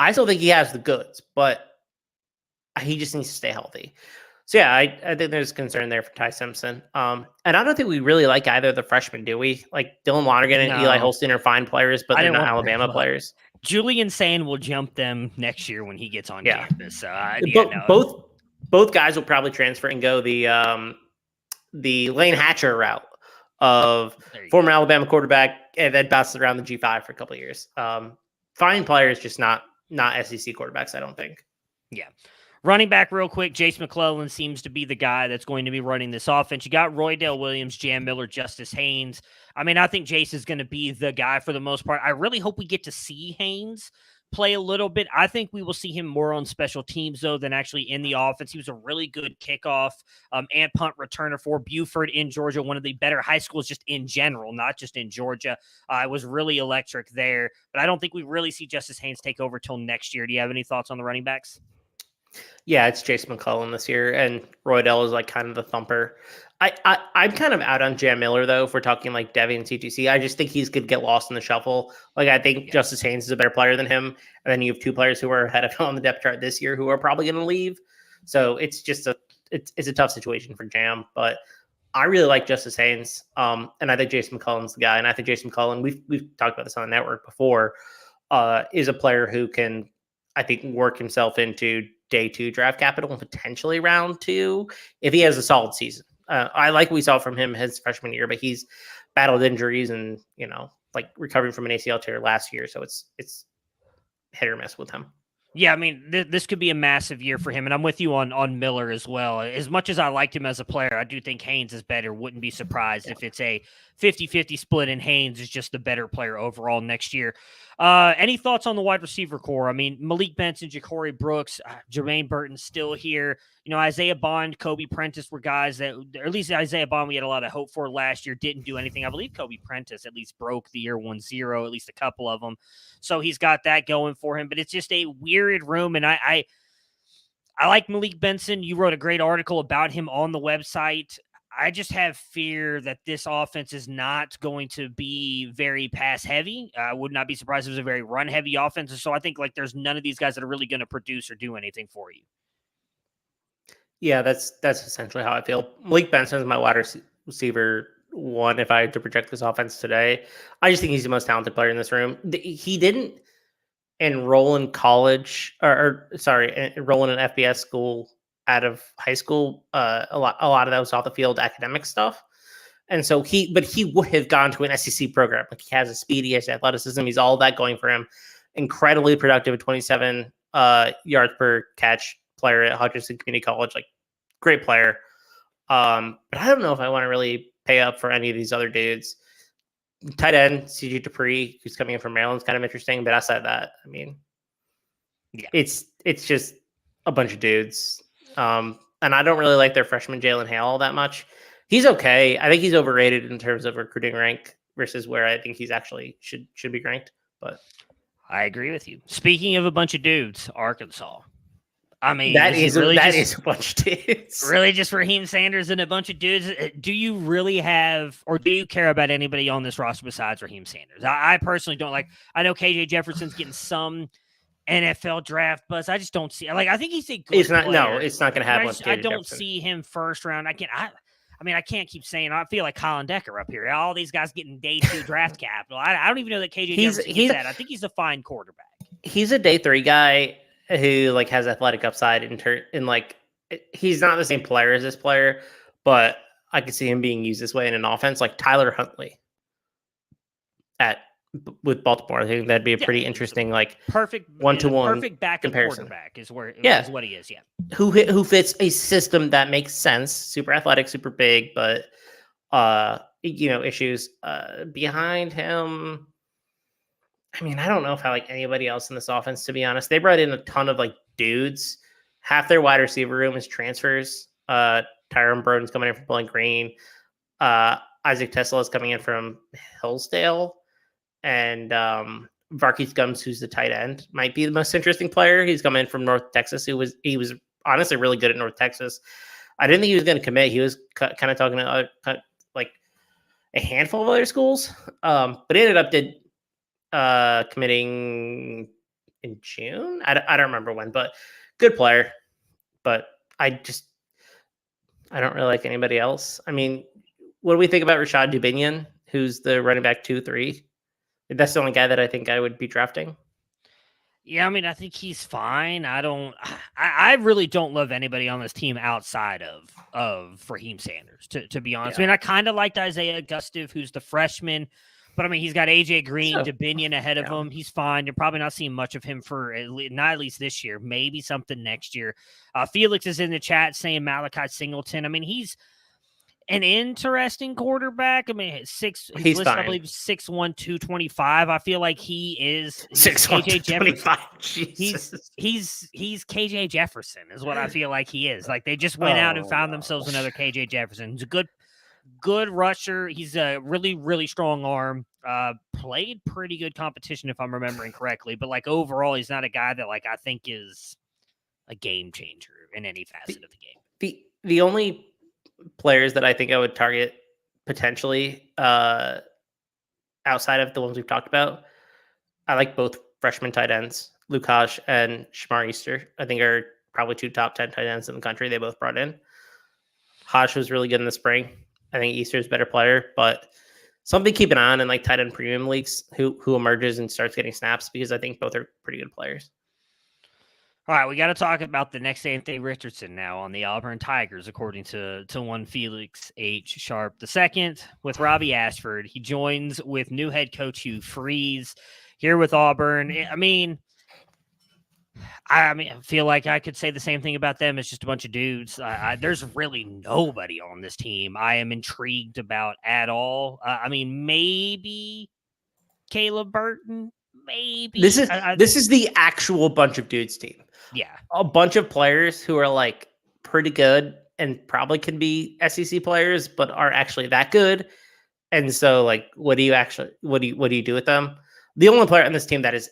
Speaker 7: I still think he has the goods, but he just needs to stay healthy. So yeah, I think there's concern there for Ty Simpson. And I don't think we really like either of the freshmen, do we? Like Dylan Lonergan and Eli Holstein are fine players, but they're not Alabama players.
Speaker 6: Julian Sane will jump them next year when he gets on campus.
Speaker 7: Both guys will probably transfer and go the Lane Hatcher route of former Alabama quarterback and then bounce around the G5 for a couple of years. Fine players, just not SEC quarterbacks, I don't think.
Speaker 6: Yeah. Running back real quick, Jace McClellan seems to be the guy that's going to be running this offense. You got Roydell Williams, Jam Miller, Justice Haynes. I mean, I think Jace is going to be the guy for the most part. I really hope we get to see Haynes play a little bit. I think we will see him more on special teams, though, than actually in the offense. He was a really good kickoff and punt returner for Buford in Georgia, one of the better high schools just in general, not just in Georgia. It was really electric there, but I don't think we really see Justice Haynes take over till next year. Do you have any thoughts on the running backs?
Speaker 7: Yeah, it's Jason McClellan this year, and Roydell is like kind of the thumper. I'm kind of out on Jam Miller, though, if we're talking like Devi and CTC. I just think he's going to get lost in the shuffle. Like, I think Justice Haynes is a better player than him, and then you have 2 players who are ahead of him on the depth chart this year who are probably going to leave. So it's just it's a tough situation for Jam, but I really like Justice Haynes, and I think Jason McCullen's the guy, and I think Jason McCullen, we've talked about this on the network before, is a player who can, I think, work himself into day 2 draft capital and potentially round 2 if he has a solid season. I like what we saw from him his freshman year, but he's battled injuries and, like recovering from an ACL tear last year. So it's hit or miss with him.
Speaker 6: Yeah, I mean, this could be a massive year for him, and I'm with you on Miller as well. As much as I liked him as a player, I do think Haynes is better. Wouldn't be surprised if it's a 50-50 split and Haynes is just the better player overall next year. Any thoughts on the wide receiver core? I mean, Malik Benson, Ja'Cory Brooks, Jermaine Burton still here. Isaiah Bond, Kobe Prentice were guys that, or at least Isaiah Bond, we had a lot of hope for last year, didn't do anything. I believe Kobe Prentice at least broke the year 1-0, at least a couple of them. So he's got that going for him, but it's just a weird room. And I like Malik Benson. You wrote a great article about him on the website. I just have fear that this offense is not going to be very pass heavy. I would not be surprised if it was a very run heavy offense. So I think like there's none of these guys that are really going to produce or do anything for you.
Speaker 7: Yeah, that's essentially how I feel. Malik Benson is my wide receiver 1 if I had to project this offense today. I just think he's the most talented player in this room. He didn't enroll in college enroll in an FBS school out of high school. A lot of that was off the field academic stuff. And so he would have gone to an SEC program. Like he has a speed, he has athleticism, he's all that going for him. incredibly productive, 27 yards per catch player at Hutchinson Community College, like great player. But I don't know if I want to really pay up for any of these other dudes. Tight end CJ Dupree, who's coming in from Maryland, is kind of interesting. But outside that, I mean,
Speaker 6: Yeah.
Speaker 7: it's just a bunch of dudes. And I don't really like their freshman Jalen Hale all that much. He's okay. I think he's overrated in terms of recruiting rank versus where I think he's actually should be ranked. But
Speaker 6: I agree with you. Speaking of a bunch of dudes, Arkansas. I mean,
Speaker 7: that is
Speaker 6: really
Speaker 7: a bunch of dudes.
Speaker 6: Really just Raheem Sanders and a bunch of dudes. Do you really have, or do you care about anybody on this roster besides Raheem Sanders? I personally don't. Like, I know KJ Jefferson's getting some NFL draft buzz. I just don't see. Like, I think he's a good
Speaker 7: It's not.
Speaker 6: player.
Speaker 7: No, it's not going to have one.
Speaker 6: I don't see him first round. I can't keep saying. I feel like Colin Decker up here. All these guys getting day 2 draft capital. I don't even know that KJ Jefferson gets that. I think he's a fine quarterback.
Speaker 7: He's a day 3 guy who like has athletic upside in like he's not the same player as this player, but I could see him being used this way in an offense like Tyler Huntley with Baltimore. I think that'd be a pretty interesting like
Speaker 6: perfect
Speaker 7: 1-to-1
Speaker 6: perfect backup
Speaker 7: comparison.
Speaker 6: Quarterback is where
Speaker 7: is
Speaker 6: what he is. Yeah,
Speaker 7: who fits a system that makes sense. Super athletic, super big, but issues behind him. I mean, I don't know if I like anybody else in this offense, to be honest. They brought in a ton of like dudes. Half their wide receiver room is transfers. Tyrone Broden's coming in from Bowling Green. Isaac Tesla is coming in from Hillsdale. And Varkey's Gums, who's the tight end, might be the most interesting player. He's coming in from North Texas. He was honestly really good at North Texas. I didn't think he was going to commit. He was kind of talking to like a handful of other schools. But he ended up committing in June. I don't remember when, but good player. But I don't really like anybody else. I mean, what do we think about Rashad Dubinion, who's the running back 2-3? That's the only guy that I think I would be drafting.
Speaker 6: Yeah, I mean, I think he's fine. I really don't love anybody on this team outside of Raheem Sanders, to be honest. Yeah. I mean, I kind of liked Isaiah Gustive, who's the freshman. But, I mean, he's got AJ Green, Dubinion ahead of him. He's fine. You're probably not seeing much of him for not at least this year, maybe something next year. Felix is in the chat saying Malachi Singleton. I mean, he's an interesting quarterback. I mean, he's listed, I believe, 6'1", 225. I feel like he is
Speaker 7: 6'1", 225. Jesus.
Speaker 6: He's KJ Jefferson is what I feel like he is. Like, they just went out and found themselves another KJ Jefferson. He's a good rusher. He's a really, really strong arm. Played pretty good competition, if I'm remembering correctly. But like overall, he's not a guy that like I think is a game changer in any facet of the game.
Speaker 7: The only players that I think I would target potentially outside of the ones we've talked about, I like both freshman tight ends, Luke Hodge and Shamar Easter. I think are probably 2 top 10 tight ends in the country. They both brought in. Hodge was really good in the spring. I think Easter's a better player, but something to keep an eye on in like tight end premium leagues who emerges and starts getting snaps, because I think both are pretty good players.
Speaker 6: All right, we got to talk about the next Anthony Richardson now on the Auburn Tigers, according to one Felix H. Sharp II with Robbie Ashford. He joins with new head coach Hugh Freeze here with Auburn. I feel like I could say the same thing about them. It's just a bunch of dudes. There's really nobody on this team I am intrigued about at all. Maybe Caleb Burton. Maybe
Speaker 7: this is the actual bunch of dudes team.
Speaker 6: Yeah,
Speaker 7: a bunch of players who are like pretty good and probably can be SEC players, but are actually that good. And so, like, what do you do with them? The only player on this team that is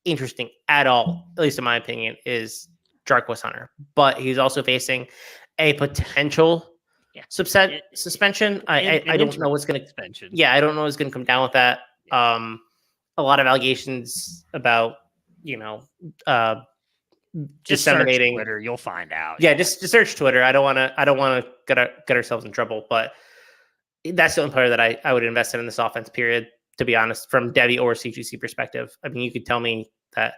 Speaker 7: interesting at all, at least in my opinion, is Jarquez Hunter, but he's also facing a potential suspension. I don't know what's going to suspension. Yeah, I don't know what's going to come down with that. A lot of allegations about
Speaker 6: just disseminating Twitter. You'll find out.
Speaker 7: Yeah, just search Twitter. I don't want to get ourselves in trouble, but that's the only player that I would invest in this offense. Period. To be honest, from Debbie or CGC perspective, I mean, you could tell me that.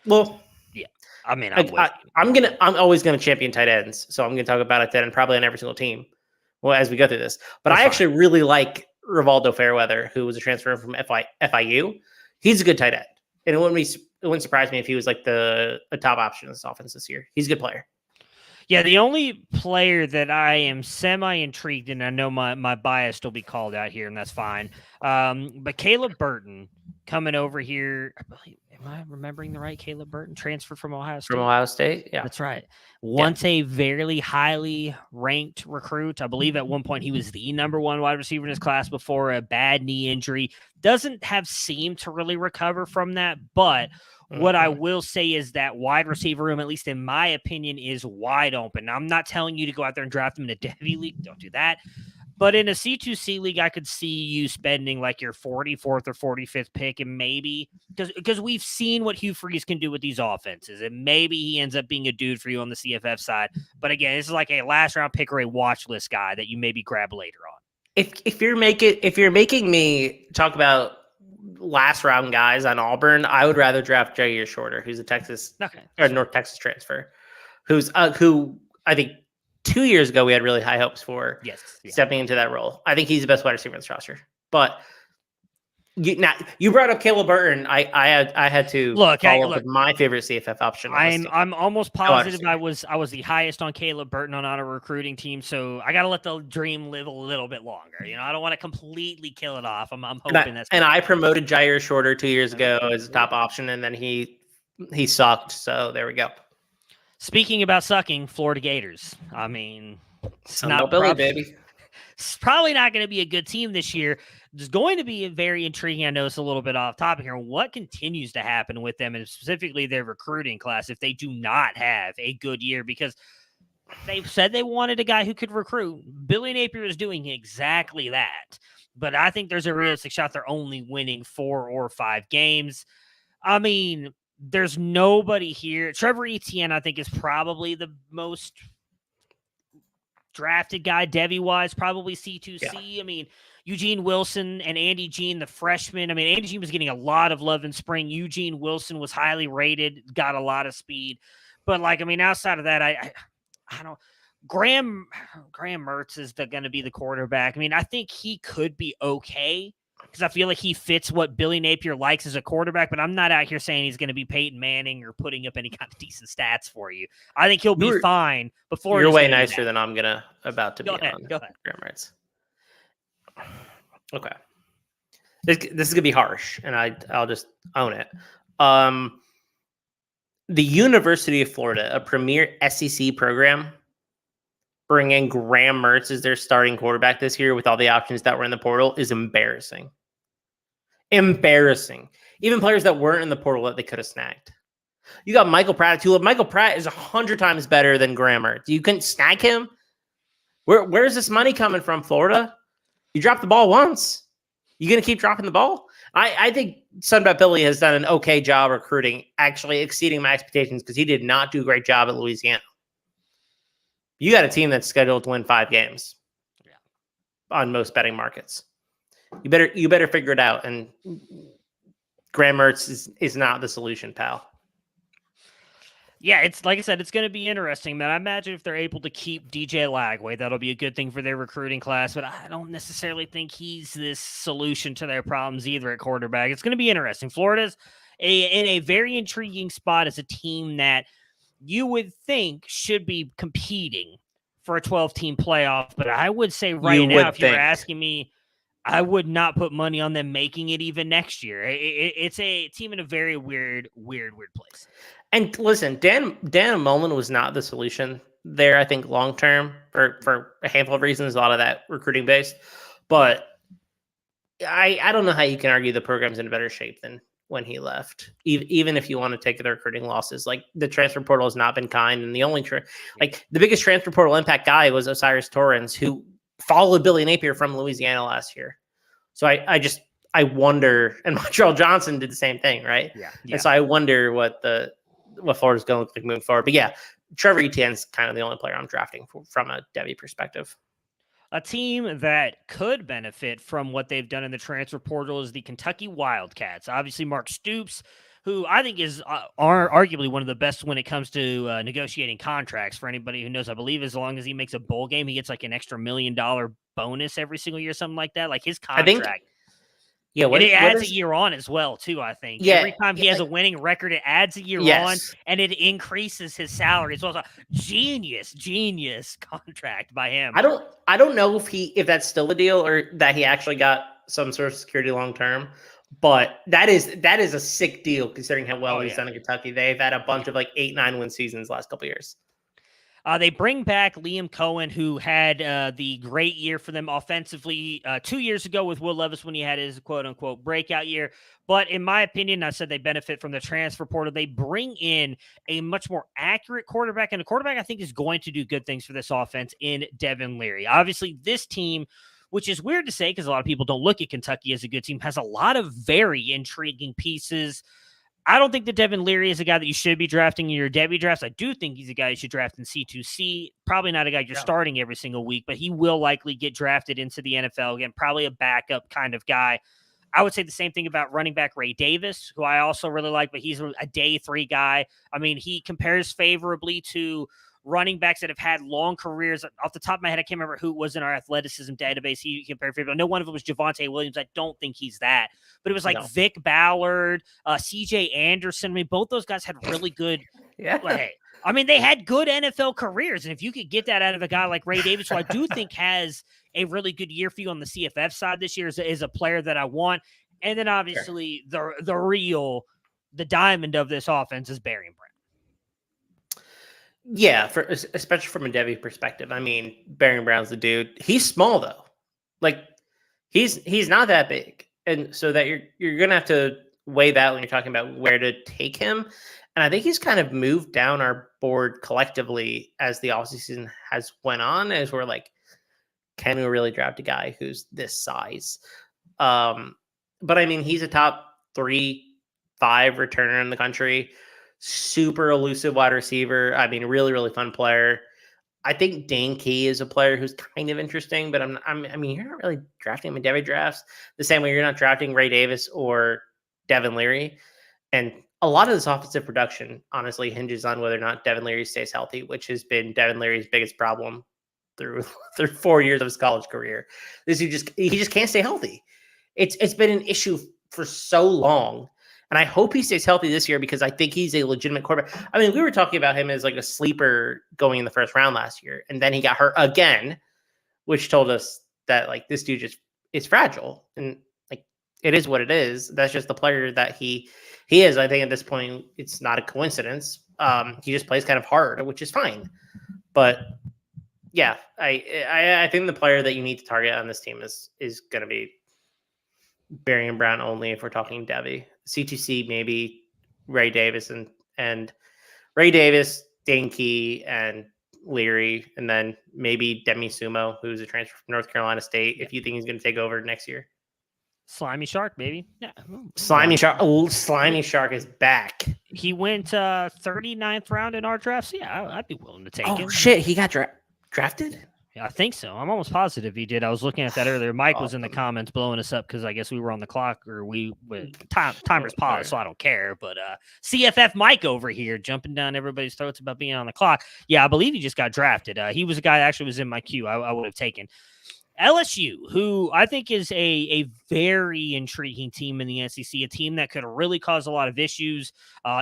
Speaker 7: Well,
Speaker 6: yeah. I mean,
Speaker 7: I'm always gonna champion tight ends, so I'm gonna talk about a tight end probably on every single team. Well, as we go through this, but I actually really like Rivaldo Fairweather, who was a transfer from FIU. He's a good tight end, and it wouldn't surprise me if he was like a top option in this offense this year. He's a good player.
Speaker 6: Yeah, the only player that I am semi-intrigued, and I know my bias will be called out here, and that's fine. But Caleb Burton coming over here, I believe, am I remembering the right? Caleb Burton transferred from Ohio State?
Speaker 7: From Ohio State, yeah.
Speaker 6: That's right. Once a very highly ranked recruit. I believe at one point he was the number 1 wide receiver in his class before a bad knee injury. Doesn't have seemed to really recover from that, but what I will say is that wide receiver room, at least in my opinion, is wide open. Now, I'm not telling you to go out there and draft him in a Devy league. Don't do that. But in a C2C league, I could see you spending like your 44th or 45th pick, and maybe because we've seen what Hugh Freeze can do with these offenses, and maybe he ends up being a dude for you on the CFF side. But again, this is like a last round pick or a watch list guy that you maybe grab later on.
Speaker 7: If you're making me talk about last round guys on Auburn, I would rather draft Jair Shorter, who's a Texas or North Texas transfer, who's who I think 2 years ago we had really high hopes for stepping into that role. I think he's the best wide receiver in this roster. But you brought up Caleb Burton. I had to follow up with my favorite CFF option.
Speaker 6: I'm almost positive I was the highest on Caleb Burton on a recruiting team, so I got to let the dream live a little bit longer. You know, I don't want to completely kill it off. I'm hoping that's. And
Speaker 7: I promoted Jair Shorter 2 years ago as a top option, and then he sucked. So there we go.
Speaker 6: Speaking about sucking, Florida Gators. I mean, it's probably not going to be a good team this year. It's going to be very intriguing. I know it's a little bit off topic here. What continues to happen with them, and specifically their recruiting class, if they do not have a good year? Because they've said they wanted a guy who could recruit. Billy Napier is doing exactly that. But I think there's a realistic shot they're only winning 4 or 5 games. I mean, there's nobody here. Trevor Etienne, I think, is probably the most drafted guy, Devy-wise, probably C2C. Yeah. I mean, Eugene Wilson and Andy Jean, the freshman. I mean, Andy Jean was getting a lot of love in spring. Eugene Wilson was highly rated, got a lot of speed. But, like, I mean, outside of that, I don't – Graham Mertz is going to be the quarterback. I mean, I think he could be okay because I feel like he fits what Billy Napier likes as a quarterback, but I'm not out here saying he's going to be Peyton Manning or putting up any kind of decent stats for you. I think he'll be fine. Before
Speaker 7: you're way nicer than I'm about to be
Speaker 6: on
Speaker 7: Graham Mertz. Okay. This is going to be harsh, and I'll just own it. The University of Florida, a premier SEC program, bringing Graham Mertz as their starting quarterback this year with all the options that were in the portal is embarrassing. Embarrassing. Even players that weren't in the portal that they could have snagged. You got Michael Pratt. Michael Pratt is 100 times better than Graham Mertz. You couldn't snag him? Where's this money coming from, Florida? You dropped the ball once. You going to keep dropping the ball? I think Sunbelt Billy has done an okay job recruiting, actually exceeding my expectations because he did not do a great job at Louisiana. You got a team that's scheduled to win 5 games on most betting markets. You better figure it out. And Graham Mertz is not the solution, pal.
Speaker 6: Yeah, it's like I said, it's going to be interesting, man. I imagine if they're able to keep DJ Lagway, that'll be a good thing for their recruiting class, but I don't necessarily think he's this solution to their problems either at quarterback. It's going to be interesting. Florida's in a very intriguing spot as a team that you would think should be competing for a 12-team playoff, but I would say right now, if you were asking me, I would not put money on them making it even next year. It's a team in a very weird place.
Speaker 7: And listen, Dan Mullen was not the solution there, I think, long-term for a handful of reasons, a lot of that recruiting based. But I don't know how you can argue the program's in better shape than when he left, even if you want to take the recruiting losses. Like, the transfer portal has not been kind, and the only the biggest transfer portal impact guy was Osiris Torrens, who followed Billy Napier from Louisiana last year. So I wonder, and Montreal Johnson did the same thing, right? Yeah. And so I wonder what Florida's going to look like moving forward. But yeah, Trevor Etienne's kind of the only player I'm drafting from a Devy perspective.
Speaker 6: A team that could benefit from what they've done in the transfer portal is the Kentucky Wildcats. Obviously, Mark Stoops, who I think is arguably one of the best when it comes to negotiating contracts. For anybody who knows, I believe as long as he makes a bowl game, he gets like an extra $1 million bonus every single year, something like that. Like his contract.
Speaker 7: Yeah,
Speaker 6: And it adds a year on as well, too, I think.
Speaker 7: Yeah,
Speaker 6: Every time he has a winning record, it adds a year on, and it increases his salary as well. So genius contract by him.
Speaker 7: I don't know if that's still the deal or that he actually got some sort of security long term, but that is a sick deal considering how well he's done in Kentucky. They've had a bunch of like 8-9 win seasons the last couple of years.
Speaker 6: They bring back Liam Cohen, who had the great year for them offensively 2 years ago with Will Levis when he had his quote-unquote breakout year. But in my opinion, I said they benefit from the transfer portal. They bring in a much more accurate quarterback, and a quarterback I think is going to do good things for this offense in Devin Leary. Obviously, this team, which is weird to say because a lot of people don't look at Kentucky as a good team, has a lot of very intriguing pieces. I don't think that Devin Leary is a guy that you should be drafting in your debut drafts. I do think he's a guy you should draft in C2C. Probably not a guy you're starting every single week, but he will likely get drafted into the NFL again, probably a backup kind of guy. I would say the same thing about running back Ray Davis, who I also really like, but he's a day 3 guy. I mean, he compares favorably to running backs that have had long careers. Off the top of my head, I can't remember who was in our athleticism database he compared favorably. No one of them was Javonte Williams. I don't think he's that. But it was like Vic Ballard, CJ Anderson. I mean, both those guys had really good I mean, they had good NFL careers. And if you could get that out of a guy like Ray Davis, who I do think has a really good year for you on the CFF side this year, is a player that I want. And then obviously the diamond of this offense is Barry Brown.
Speaker 7: Yeah, especially from a Devy perspective. I mean, Barry Brown's the dude. He's small though. Like he's not that big. And so that you're gonna have to weigh that when you're talking about where to take him. And I think he's kind of moved down our board collectively as the offseason has went on, as we're like, can we really draft a guy who's this size? But I mean, he's a top 3-5 returner in the country. Super elusive wide receiver. I mean, really, really fun player. I think Dane Key is a player who's kind of interesting, but I mean, you're not really drafting him in Devy drafts the same way you're not drafting Ray Davis or Devin Leary. And a lot of this offensive production, honestly, hinges on whether or not Devin Leary stays healthy, which has been Devin Leary's biggest problem through 4 years of his college career. He just can't stay healthy. It's been an issue for so long. And I hope he stays healthy this year because I think he's a legitimate quarterback. I mean, we were talking about him as like a sleeper going in the first round last year, and then he got hurt again, which told us that like this dude just is fragile, and like it is what it is. That's just the player that he is. I think at this point, it's not a coincidence. He just plays kind of hard, which is fine. But yeah, I think the player that you need to target on this team is going to be Barry and Brown only if we're talking Devy. C2C, maybe Ray Davis and Ray Davis, Dane Key, and Leary, and then maybe Demi Sumo, who's a transfer from North Carolina State, if you think he's going to take over next year.
Speaker 6: Slimy Shark, baby. Yeah.
Speaker 7: Slimy Shark. Oh, Slimy Shark is back.
Speaker 6: He went 39th round in our draft. So yeah, I'd be willing to take him.
Speaker 7: Oh, shit. He got drafted?
Speaker 6: Yeah, I think so. I'm almost positive he did. I was looking at that earlier. Mike was in the comments blowing us up because I guess we were on the clock or timer's paused, so I don't care. But CFF Mike over here jumping down everybody's throats about being on the clock. Yeah, I believe he just got drafted. He was a guy that actually was in my queue. I would have taken. LSU, who I think is a very intriguing team in the SEC, a team that could really cause a lot of issues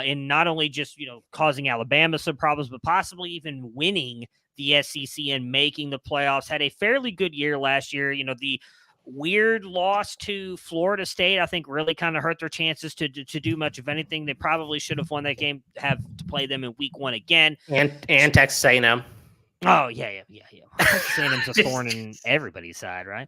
Speaker 6: in not only just, causing Alabama some problems, but possibly even winning the SEC and making the playoffs. Had a fairly good year last year. The weird loss to Florida State, I think, really kind of hurt their chances to do much of anything. They probably should have won that game, have to play them in week 1 again.
Speaker 7: And Texas A&M.
Speaker 6: Oh, yeah. Texas A&M's a thorn in everybody's side, right?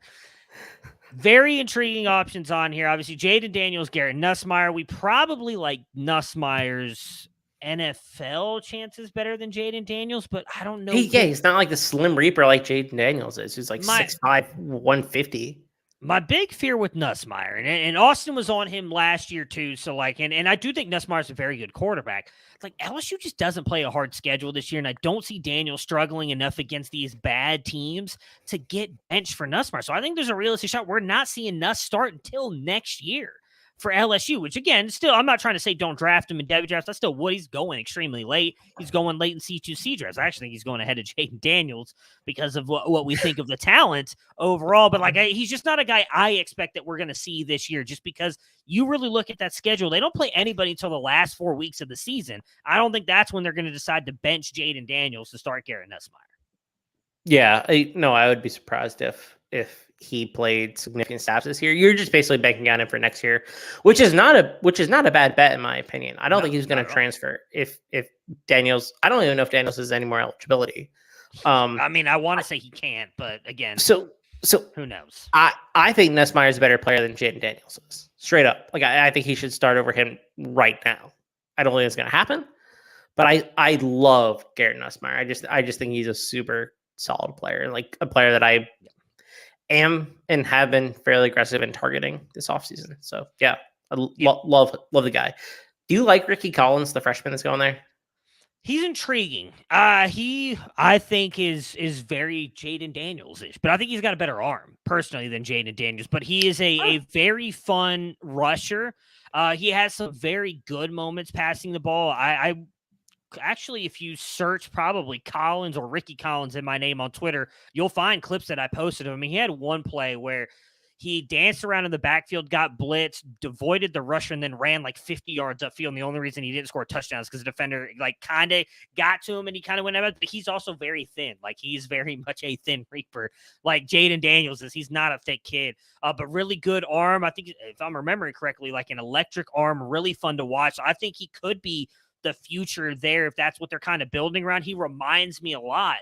Speaker 6: Very intriguing options on here. Obviously, Jaden Daniels, Garrett Nussmeier. We probably like Nussmeier's NFL chances better than Jaden Daniels, but I don't know.
Speaker 7: He's not like the Slim Reaper like Jaden Daniels is. He's like 6'5", 150.
Speaker 6: My big fear with Nussmeier, and Austin was on him last year too, so and I do think Nussmeier's a very good quarterback. Like LSU just doesn't play a hard schedule this year, and I don't see Daniel struggling enough against these bad teams to get benched for Nussmeier. So I think there's a realistic shot we're not seeing Nuss start until next year. for LSU, which again, still, I'm not trying to say don't draft him in Devy drafts. That's still what he's going extremely late. He's going late in C2C drafts. I actually think he's going ahead of Jaden Daniels because of what we think of the talent overall. But he's just not a guy I expect that we're going to see this year, just because you really look at that schedule. They don't play anybody until the last 4 weeks of the season. I don't think that's when they're going to decide to bench Jaden Daniels to start Garrett Nussmeier.
Speaker 7: Yeah, I would be surprised if he played significant snaps this year. You're just basically banking on him for next year, which is not a bad bet in my opinion. I don't think he's going to transfer if Daniels. I don't even know if Daniels has any more eligibility.
Speaker 6: I mean, I want to say he can't, but again,
Speaker 7: so
Speaker 6: who knows?
Speaker 7: I think Nussmeier is a better player than Jaden Daniels is. Straight up, I think he should start over him right now. I don't think it's going to happen, but I love Garrett Nussmeier. I just think he's a super solid player, like a player that I am and have been fairly aggressive in targeting this offseason. So yeah, I love the guy. Do you like Ricky Collins, the freshman that's going there?
Speaker 6: He's intriguing. He, I think, is very Jaden Daniels-ish, but I think he's got a better arm personally than Jaden Daniels. But he is a very fun rusher. He has some very good moments passing the ball. I actually, if you search probably Collins or Ricky Collins in my name on Twitter, you'll find clips that I posted of him. He had one play where he danced around in the backfield, got blitzed, avoided the rusher, and then ran like 50 yards upfield. And the only reason he didn't score touchdowns because the defender kind of got to him and he kind of went out. But he's also very thin. He's very much a thin reaper. Like Jaden Daniels is. He's not a thick kid, but really good arm. I think if I'm remembering correctly, like an electric arm, really fun to watch. So I think he could be the future there if that's what they're kind of building around. He reminds me a lot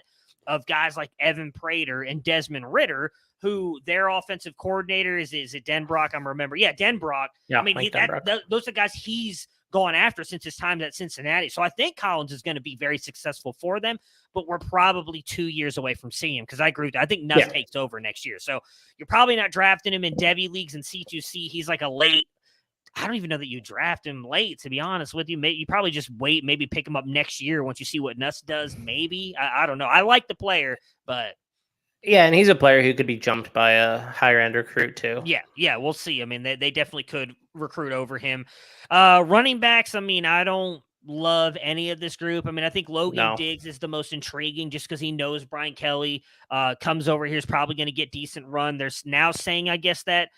Speaker 6: of guys like Evan Prater and Desmond Ritter, who their offensive coordinator is it Denbrock? I'm remembering. Yeah, Denbrock.
Speaker 7: Yeah,
Speaker 6: I mean, those are the guys he's gone after since his time at Cincinnati. So I think Collins is going to be very successful for them, but we're probably 2 years away from seeing him because I agree with that. I think Nuss takes over next year. So you're probably not drafting him in Devy leagues and C2C. He's like a late. I don't even know that you draft him late, to be honest with you. You probably just wait, maybe pick him up next year once you see what Nuss does, maybe. I don't know. I like the player, but...
Speaker 7: Yeah, and he's a player who could be jumped by a higher-end recruit, too.
Speaker 6: Yeah, we'll see. I mean, they definitely could recruit over him. Running backs, I mean, I don't love any of this group. I mean, I think Logan Diggs is the most intriguing just because he knows Brian Kelly comes over here is probably going to get decent run. There's now saying, I guess, that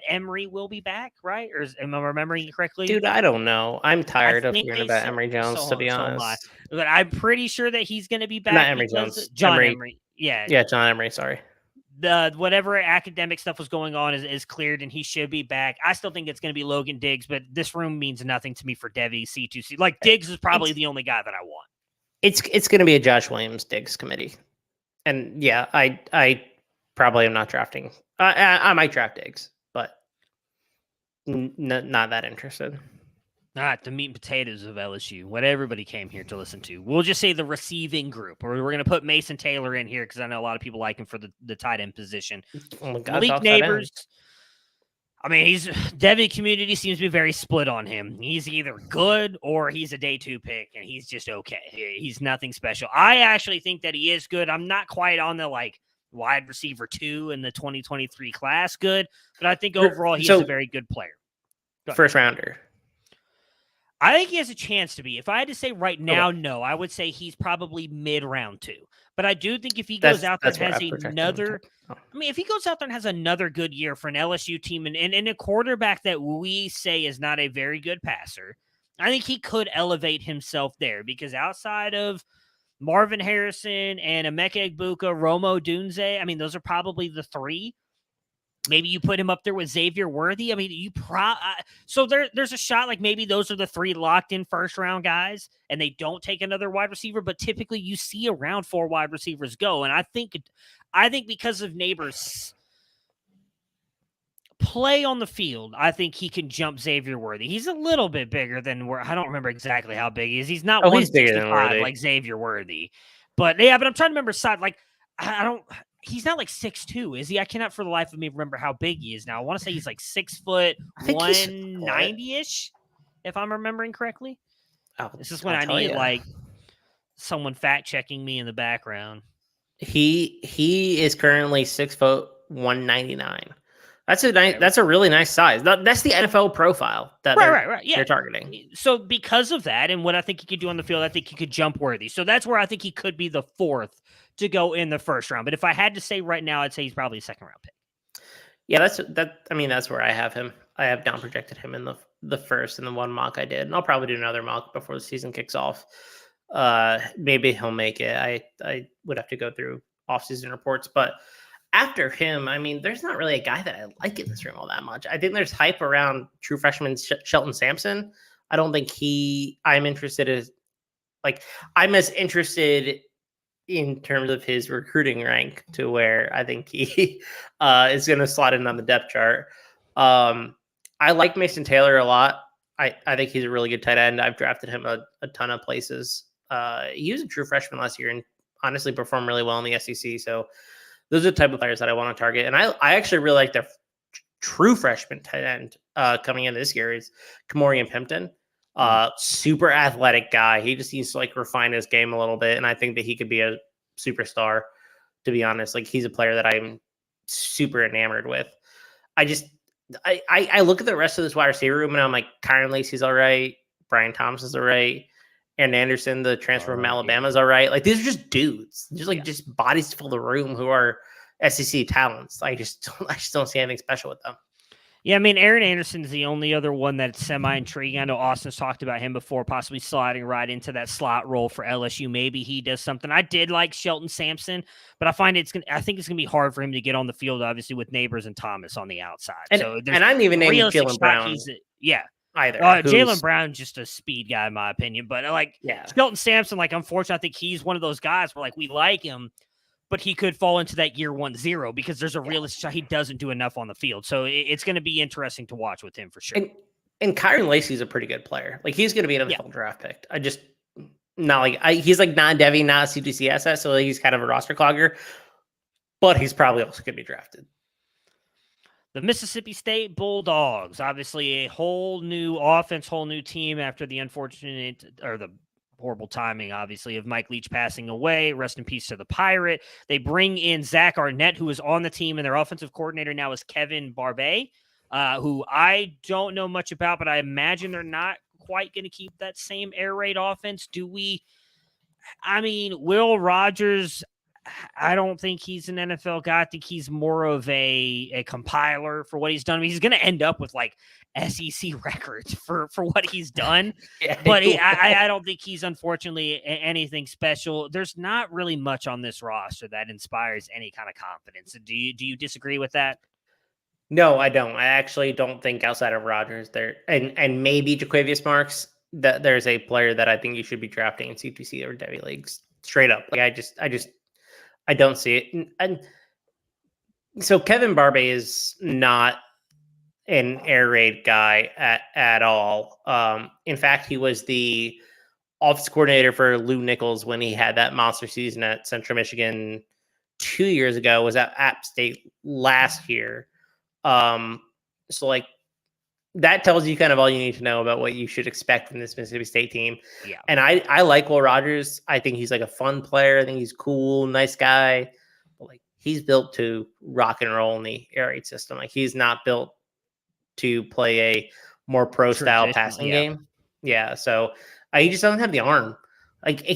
Speaker 6: Emory will be back, right? Or am I remembering correctly?
Speaker 7: Dude, I don't know. I'm tired of hearing about Emory Jones, to be honest.
Speaker 6: But I'm pretty sure that he's going to be back.
Speaker 7: Not Emory Jones.
Speaker 6: John Emory. Yeah,
Speaker 7: John Emory, sorry.
Speaker 6: The whatever academic stuff was going on is cleared, and he should be back. I still think it's going to be Logan Diggs, but this room means nothing to me for Devy C2C. Like, Diggs is probably the only guy that I want.
Speaker 7: It's going to be a Josh Williams Diggs committee. And yeah, I probably am not drafting. I might draft Diggs, but not that interested.
Speaker 6: Not the meat and potatoes of LSU, what everybody came here to listen to. We'll just say the receiving group, or we're going to put Mason Taylor in here because I know a lot of people like him for the tight end position.
Speaker 7: Oh my God,
Speaker 6: Malik Neighbors. I mean, Devy community seems to be very split on him. He's either good or he's a day 2 pick, and he's just okay. He's nothing special. I actually think that he is good. I'm not quite on the wide receiver 2 in the 2023 class good, but I think overall he's a very good player.
Speaker 7: First rounder.
Speaker 6: I think he has a chance to be. If I had to say right now, no, I would say he's probably mid-round 2. But I do think if he goes out there and has another, if he goes out there and has another good year for an LSU team and a quarterback that we say is not a very good passer, I think he could elevate himself there because outside of Marvin Harrison and Emeka Egbuka, Romo Dunze, I mean, those are probably the 3. Maybe you put him up there with Xavier Worthy. I mean, so there's a shot maybe those are the 3 locked in first round guys and they don't take another wide receiver, but typically you see around 4 wide receivers go. And I think because of Neighbors' play on the field, I think he can jump Xavier Worthy. He's a little bit bigger than I don't remember exactly how big he is. He's not 165 like Xavier Worthy. But but I'm trying to remember side. He's not 6'2", is he? I cannot for the life of me remember how big he is now. I want to say he's 6 foot 190-ish, if I'm remembering correctly. This is when I need someone fact checking me in the background.
Speaker 7: He is currently 6 foot 199. That's a really nice size. That's the NFL profile that
Speaker 6: right. Yeah,
Speaker 7: they're targeting.
Speaker 6: So because of that, and what I think he could do on the field, I think he could jump worthy. So that's where I think he could be the fourth to go in the first round. But if I had to say right now, I'd say he's probably a second round pick.
Speaker 7: Yeah, that's where I have him. I have down projected him in the first in the one mock I did, and I'll probably do another mock before the season kicks off. Maybe he'll make it. I would have to go through off-season reports, but after him, I mean, there's not really a guy that I like in this room all that much. I think there's hype around true freshman Shelton Sampson. I don't think I'm as interested in terms of his recruiting rank to where I think he is going to slot in on the depth chart. I like Mason Taylor a lot. I think he's a really good tight end. I've drafted him a ton of places. He was a true freshman last year and honestly performed really well in the SEC. So those are the type of players that I want to target. And I actually really like the true freshman tight end coming in this year is Kamorian Pimpton. Super athletic guy. He just needs to refine his game a little bit. And I think that he could be a superstar, to be honest. He's a player that I'm super enamored with. I look at the rest of this wide receiver room and I'm like, Kyron Lacey's all right. Brian Thompson's all right. Aaron Anderson, the transfer from Alabama, is all right. These are just dudes, just bodies to fill the room who are SEC talents. I just don't see anything special with them.
Speaker 6: Yeah, I mean, Aaron Anderson's the only other one that's semi-intriguing. I know Austin's talked about him before, possibly sliding right into that slot role for LSU. Maybe he does something. I did like Shelton Sampson, but I think it's gonna be hard for him to get on the field, obviously, with Neighbors and Thomas on the outside.
Speaker 7: And I didn't even name Jalen Brown. Either.
Speaker 6: Jalen Brown, just a speed guy, in my opinion. But Shelton Sampson, unfortunately, I think he's one of those guys where we like him, but he could fall into that year 1-0 because there's a realistic shot he doesn't do enough on the field. So it's going to be interesting to watch with him for sure.
Speaker 7: And Kyron Lacey's a pretty good player. He's going to be an NFL draft pick. He's not Devi, not a CTC asset, so he's kind of a roster clogger, but he's probably also going to be drafted.
Speaker 6: The Mississippi State Bulldogs, obviously a whole new offense, whole new team after the the horrible timing, obviously, of Mike Leach passing away. Rest in peace to the Pirate. They bring in Zach Arnett, who is on the team, and their offensive coordinator now is Kevin Barbay, who I don't know much about, but I imagine they're not quite going to keep that same air raid offense. Will Rogers, I don't think he's an NFL guy. I think he's more of a compiler for what he's done. He's going to end up with SEC records for what he's done. But I don't think he's unfortunately anything special. There's not really much on this roster that inspires any kind of confidence. Do you disagree with that?
Speaker 7: No, I don't. I actually don't think outside of Rodgers there and maybe Jaquavius Marks that there's a player that I think you should be drafting in CTC or Devi leagues straight up. I don't see it. And so Kevin Barbay is not an air raid guy at all. In fact, he was the offense coordinator for Lou Nichols when he had that monster season at Central Michigan 2 years ago, was at App State last year. That tells you kind of all you need to know about what you should expect from this Mississippi State team. Yeah. And I like Will Rogers. I think he's a fun player. I think he's cool, nice guy. But he's built to rock and roll in the air raid system. He's not built to play a more pro style passing game. Yeah. So he just doesn't have the arm. This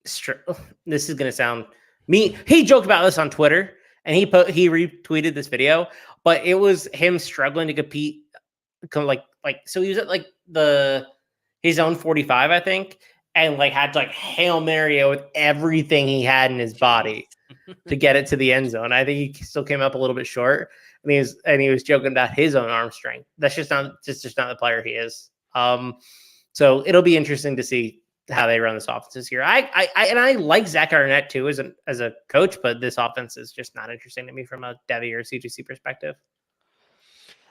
Speaker 7: is going to sound me. He joked about this on Twitter and he retweeted this video. But it was him struggling to compete, so he was at his own 45, I think, and had to Hail Mary with everything he had in his body to get it to the end zone. I think he still came up a little bit short, and he was joking about his own arm strength. That's just not the player he is. So it'll be interesting to see how they run this offense this year. I like Zach Arnett too as a coach, but this offense is just not interesting to me from a Devi or CGC perspective.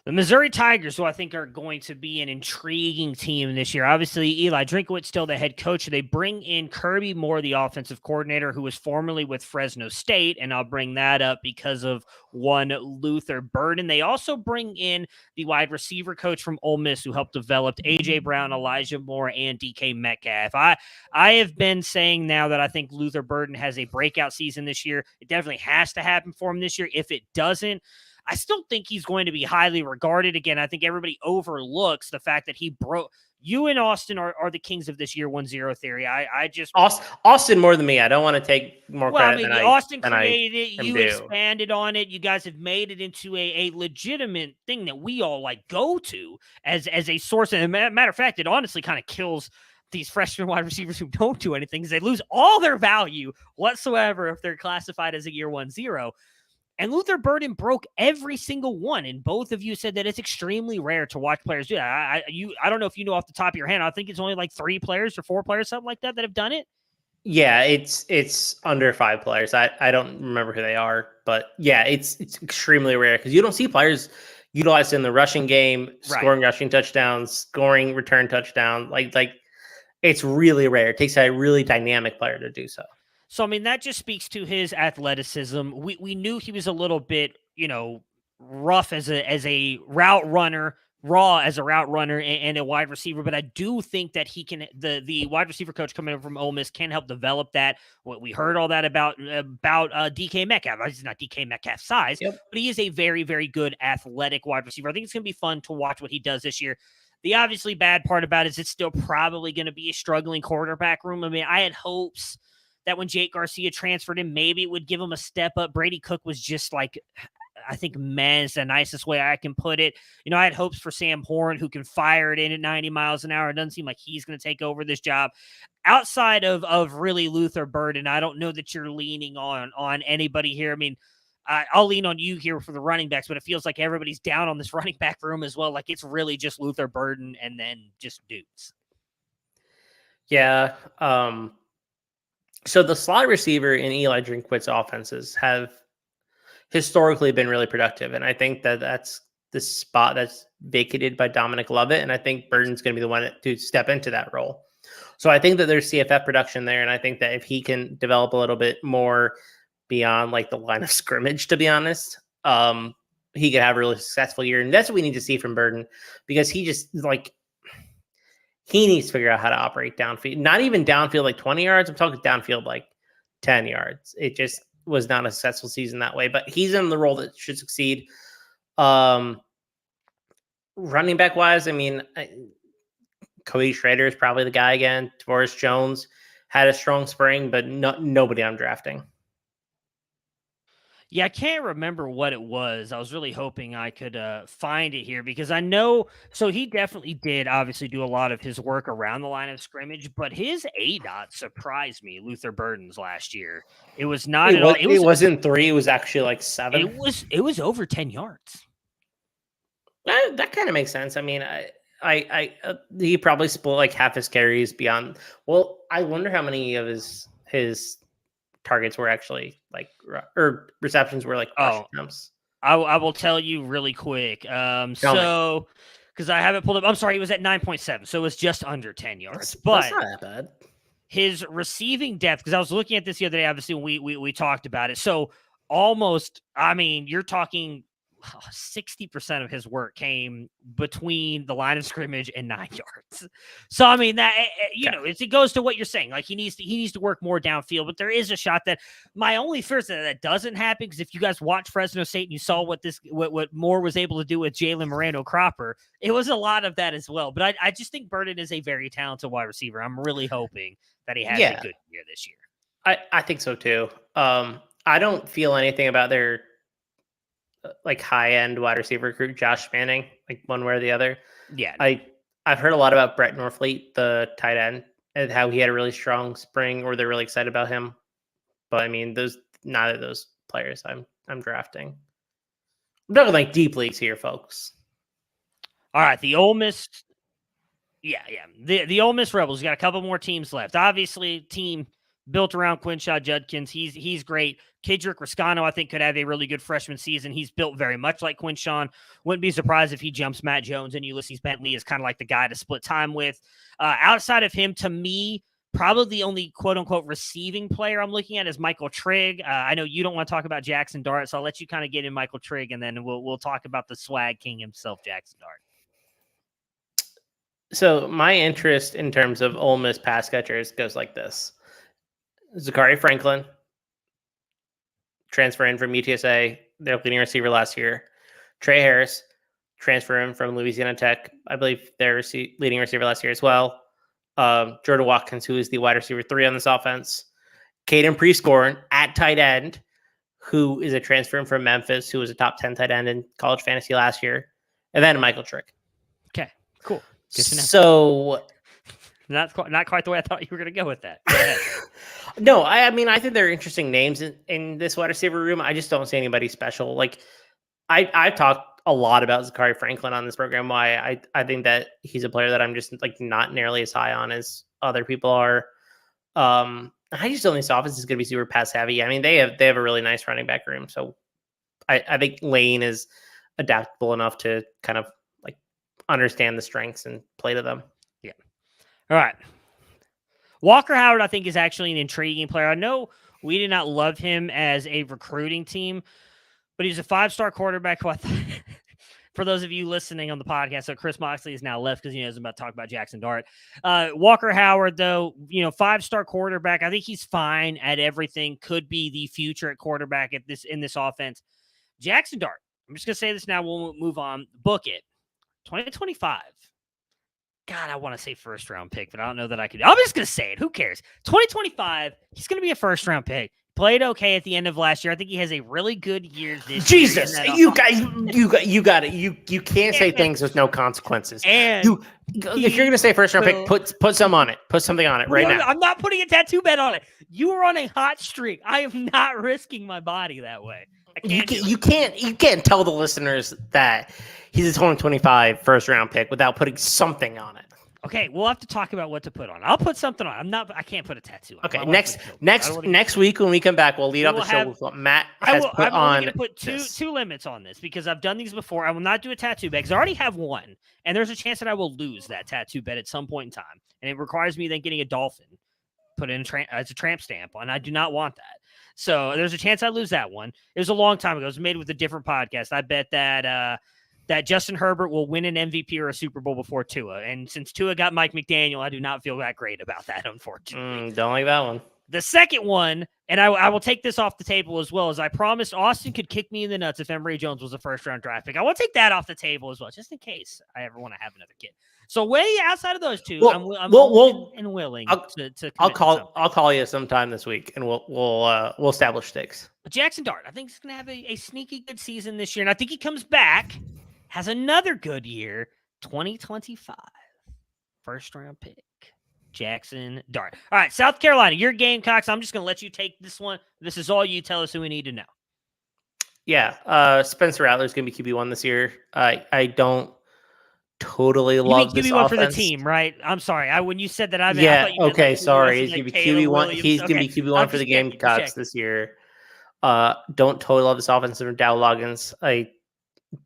Speaker 6: The Missouri Tigers, who I think are going to be an intriguing team this year. Obviously, Eli Drinkowitz still the head coach. They bring in Kirby Moore, the offensive coordinator, who was formerly with Fresno State, and I'll bring that up because of one Luther Burden. They also bring in the wide receiver coach from Ole Miss, who helped develop A.J. Brown, Elijah Moore, and D.K. Metcalf. I have been saying now that I think Luther Burden has a breakout season this year. It definitely has to happen for him this year. If it doesn't, I still think he's going to be highly regarded. Again, I think everybody overlooks the fact that he broke. You and Austin are the kings of this year 1-0 theory. I just
Speaker 7: Austin more than me. I don't want to take more
Speaker 6: well, I
Speaker 7: credit
Speaker 6: mean,
Speaker 7: than
Speaker 6: Austin
Speaker 7: I
Speaker 6: created it.
Speaker 7: am
Speaker 6: You
Speaker 7: due.
Speaker 6: expanded on it. You guys have made it into a legitimate thing that we all like go to as a source. And matter of fact, it honestly kind of kills these freshman wide receivers who don't do anything because they lose all their value whatsoever if they're classified as a year 1-0. And Luther Burden broke every single one. And both of you said that it's extremely rare to watch players do that. I don't know if you know off the top of your hand. I think it's only like 3 players or 4 players, something like that have done it.
Speaker 7: Yeah, it's under 5 players. I don't remember who they are, but yeah, it's extremely rare because you don't see players utilized in the rushing game, scoring rushing touchdowns, scoring return touchdown. Like it's really rare. It takes a really dynamic player to do so.
Speaker 6: So, I mean, that just speaks to his athleticism. We knew he was a little bit, rough as a route runner, raw as a route runner and a wide receiver, but I do think that he can, the wide receiver coach coming in from Ole Miss can help develop that. What we heard all that about DK Metcalf. He's not DK Metcalf size, but he is a very, very good athletic wide receiver. I think it's going to be fun to watch what he does this year. The obviously bad part about it is it's still probably going to be a struggling quarterback room. I mean, I had hopes that when Jake Garcia transferred him, maybe it would give him a step up. Brady Cook was just like, I think man is the nicest way I can put it. I had hopes for Sam Horn, who can fire it in at 90 miles an hour. It doesn't seem like he's going to take over this job. Outside of really Luther Burden, I don't know that you're leaning on anybody here. I mean, I'll lean on you here for the running backs, but it feels like everybody's down on this running back room as well. Like it's really just Luther Burden and then just dudes.
Speaker 7: Yeah. So the slot receiver in Eli Drinkwitz's offenses have historically been really productive. And I think that that's the spot that's vacated by Dominic Lovett. And I think Burden's going to be the one to step into that role. So I think that there's CFF production there. And I think that if he can develop a little bit more beyond like the line of scrimmage, to be honest, he could have a really successful year. And that's what we need to see from Burden, because he just he needs to figure out how to operate downfield, not even downfield like 20 yards. I'm talking downfield like 10 yards. It just was not a successful season that way, but he's in the role that should succeed. Running back wise, I mean, Cody Schrader is probably the guy again. Tavares Jones had a strong spring, but nobody I'm drafting.
Speaker 6: Yeah, I can't remember what it was. I was really hoping I could find it here because I know. So he definitely did obviously do a lot of his work around the line of scrimmage, but his ADOT surprised me. Luther Burden's last year. It was not at all.
Speaker 7: It wasn't 3. It was actually like 7.
Speaker 6: It was over 10 yards.
Speaker 7: That kind of makes sense. I mean, he probably split like half his carries beyond. Well, I wonder how many of his targets were actually like, or receptions were like jumps.
Speaker 6: I will tell you really quick. So because I haven't pulled up, I'm sorry, he was at 9.7, so it was just under 10 yards. But
Speaker 7: that's not that bad.
Speaker 6: His receiving depth, because I was looking at this the other day, obviously we talked about it. So almost, I mean, you're talking 60% of his work came between the line of scrimmage and 9 yards. So, I mean, that, it goes to what you're saying. Like he needs to work more downfield, but there is a shot that my only fear is that doesn't happen. Because if you guys watch Fresno State and you saw what Moore was able to do with Jalen Moreno Cropper, it was a lot of that as well. But I just think Burden is a very talented wide receiver. I'm really hoping that he has a good year this year.
Speaker 7: I think so too. I don't feel anything about their like high-end wide receiver recruit Josh Manning, like one way or the other.
Speaker 6: Yeah.
Speaker 7: I've heard a lot about Brett Norfleet, the tight end, and how he had a really strong spring, or they're really excited about him. But I mean, neither of those players I'm drafting. I'm talking like deep leagues here, folks.
Speaker 6: All right, the Ole Miss. Yeah. The Ole Miss Rebels got a couple more teams left. Obviously, team built around Quinshon Judkins. He's great. Kedrick Riscano, I think, could have a really good freshman season. He's built very much like Quinshon. Wouldn't be surprised if he jumps Matt Jones, and Ulysses Bentley is kind of like the guy to split time with. Outside of him, to me, probably the only quote-unquote receiving player I'm looking at is Michael Trigg. I know you don't want to talk about Jackson Dart, so I'll let you kind of get in Michael Trigg, and then we'll talk about the swag king himself, Jackson Dart.
Speaker 7: So my interest in terms of Ole Miss pass catchers goes like this. Zachary Franklin, transfer in from UTSA, their leading receiver last year. Trey Harris, transfer him from Louisiana Tech. I believe their leading receiver last year as well. Jordan Watkins, who is the wide receiver 3 on this offense. Caden Prescorn at tight end, who is a transfer from Memphis, who was a top 10 tight end in college fantasy last year. And then Michael Trick.
Speaker 6: Okay, cool. Good to know.
Speaker 7: So
Speaker 6: not quite the way I thought you were going to go with that. Go ahead.
Speaker 7: No, I mean, I think they're interesting names in this wide receiver room. I just don't see anybody special. Like, I've talked a lot about Zachary Franklin on this program. Why I think that he's a player that I'm just like not nearly as high on as other people are. I just don't think this offense is going to be super pass heavy. I mean, they have a really nice running back room, so I think Lane is adaptable enough to kind of like understand the strengths and play to them.
Speaker 6: Yeah. All right. Walker Howard, I think, is actually an intriguing player. I know we did not love him as a recruiting team, but he's a 5-star quarterback who for those of you listening on the podcast, so Chris Moxley is now left because he knows I'm about to talk about Jackson Dart. Walker Howard, though, 5-star quarterback. I think he's fine at everything. Could be the future at quarterback in this offense. Jackson Dart, I'm just going to say this now. We'll move on. Book it. 2025. God, I want to say first-round pick, but I don't know that I could. I'm just going to say it. Who cares? 2025, he's going to be a first-round pick. Played okay at the end of last year. I think he has a really good year this
Speaker 7: Jesus,
Speaker 6: year.
Speaker 7: you got it. You can't say things with no consequences.
Speaker 6: And
Speaker 7: if you're gonna say first round pick, put some on it. Put something on it right now.
Speaker 6: I'm not putting a tattoo bet on it. You are on a hot streak. I am not risking my body that way.
Speaker 7: You can't tell the listeners that he's a 2025 first round pick without putting something on it.
Speaker 6: Okay, we'll have to talk about what to put on. I'll put something on. I can't put a tattoo on.
Speaker 7: Okay, next week when we come back, we'll lead off the show with what Matt has put on.
Speaker 6: I'm going to put two limits on this because I've done these before. I will not do a tattoo bet because I already have one, and there's a chance that I will lose that tattoo bet at some point in time, and it requires me then getting a dolphin put in as a tramp stamp, and I do not want that. So there's a chance I lose that one. It was a long time ago. It was made with a different podcast. I bet that that Justin Herbert will win an MVP or a Super Bowl before Tua. And since Tua got Mike McDaniel, I do not feel that great about that, unfortunately.
Speaker 7: Don't like that one.
Speaker 6: The second one, and I will take this off the table as well, as I promised Austin could kick me in the nuts if Emory Jones was a first-round draft pick. I want to take that off the table as well, just in case I ever want to have another kid. So way outside of those two, I'm willing to
Speaker 7: I'll call you sometime this week, and we'll establish stakes.
Speaker 6: But Jackson Dart, I think he's going to have a sneaky good season this year, and I think he comes back, has another good year, 2025. First-round pick, Jackson Dart. All right, South Carolina, your Gamecocks. I'm just going to let you take this one. This is all you. Tell us who we need to know.
Speaker 7: Yeah, Spencer Rattler's going to be QB1 this year. I don't totally love this
Speaker 6: QB1
Speaker 7: offense.
Speaker 6: for the team, right? I'm sorry. When you said that, I thought you meant like
Speaker 7: sorry. He's
Speaker 6: like
Speaker 7: going to be QB1. He's going to be QB1 for the Gamecocks this year. Don't totally love this offense from Dow Loggins. I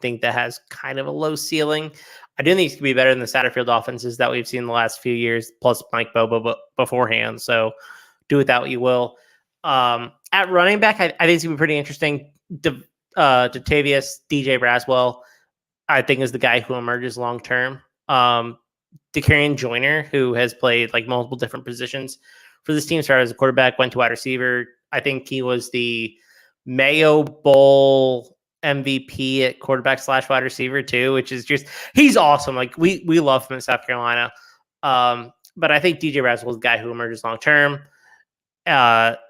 Speaker 7: think that has kind of a low ceiling. I do think he's going to be better than the Satterfield offenses that we've seen the last few years, plus Mike Bobo beforehand. So do with that what you will. At running back, I think it's going to be pretty interesting. Datavius, DJ Braswell, I think is the guy who emerges long term. DeCarian Joyner, who has played like multiple different positions for this team, started as a quarterback, went to wide receiver. I think he was the Mayo Bowl MVP at quarterback / wide receiver too, which is just, he's awesome. Like we love him in South Carolina. But I think DJ Braswell is the guy who emerges long term.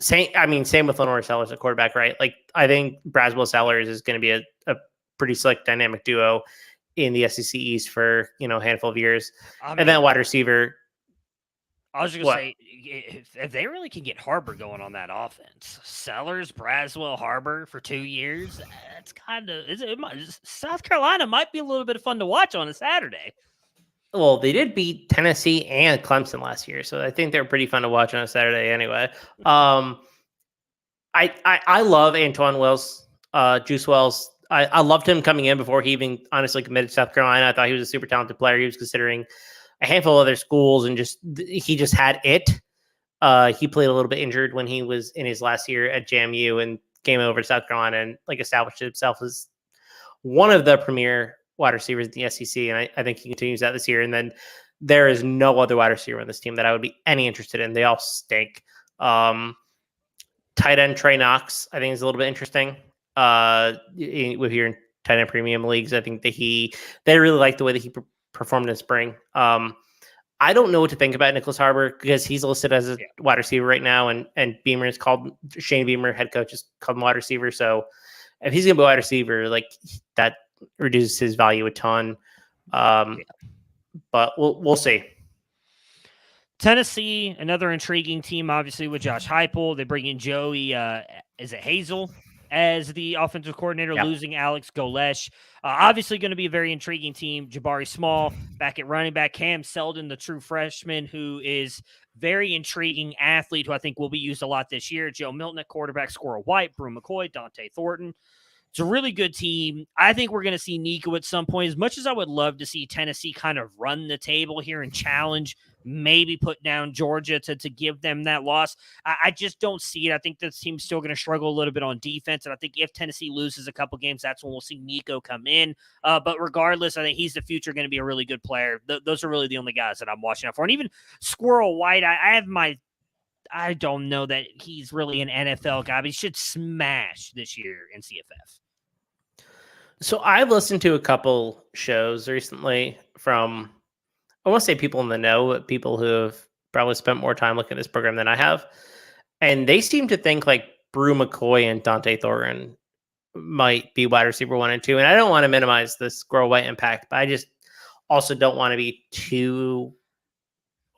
Speaker 7: Same with Lenore Sellers at quarterback, right? Like I think Braswell Sellers is going to be a pretty slick dynamic duo in the SEC East for a handful of years. And then wide receiver.
Speaker 6: I was just going to say, if they really can get Harbor going on that offense, Sellers, Braswell, Harbor for 2 years, that's kind of South Carolina might be a little bit of fun to watch on a Saturday.
Speaker 7: Well, they did beat Tennessee and Clemson last year, so I think they're pretty fun to watch on a Saturday anyway. I love Antoine Wells, Juice Wells. I loved him coming in before he even honestly committed to South Carolina. I thought he was a super talented player. He was considering a handful of other schools, and he just had it. He played a little bit injured when he was in his last year at JMU and came over to South Carolina and established himself as one of the premier wide receivers in the SEC. And I think he continues that this year. And then there is no other wide receiver on this team that I would be any interested in. They all stink. Tight end Trey Knox, I think, is a little bit interesting. With hearing tight end premium leagues. I think that they really like the way that he performed in spring. I don't know what to think about Nicholas Harbor because he's listed as a wide receiver right now, and Beamer is called Shane Beamer, head coach, is called him wide receiver. So if he's gonna be wide receiver, like that reduces his value a ton. But we'll see.
Speaker 6: Tennessee, another intriguing team, obviously, with Josh Heupel. They bring in Joey, is it Hazel, as the offensive coordinator, losing Alex Golesh. Obviously going to be a very intriguing team. Jabari Small back at running back. Cam Seldon, the true freshman, who is very intriguing athlete, who I think will be used a lot this year. Joe Milton at quarterback, Squirrel White, Brew McCoy, Dante Thornton. It's a really good team. I think we're going to see Nico at some point. As much as I would love to see Tennessee kind of run the table here and challenge, maybe put down Georgia to give them that loss, I just don't see it. I think this team's still going to struggle a little bit on defense, and I think if Tennessee loses a couple games, that's when we'll see Nico come in. But regardless, I think he's the future, going to be a really good player. Those are really the only guys that I'm watching out for. And even Squirrel White, I don't know that he's really an NFL guy, but he should smash this year in CFF.
Speaker 7: So I've listened to a couple shows recently from, I won't say people in the know, but people who have probably spent more time looking at this program than I have. And they seem to think like Brew McCoy and Dante Thornton might be wide receiver 1 and 2. And I don't want to minimize the Squirrel White impact, but I just also don't want to be too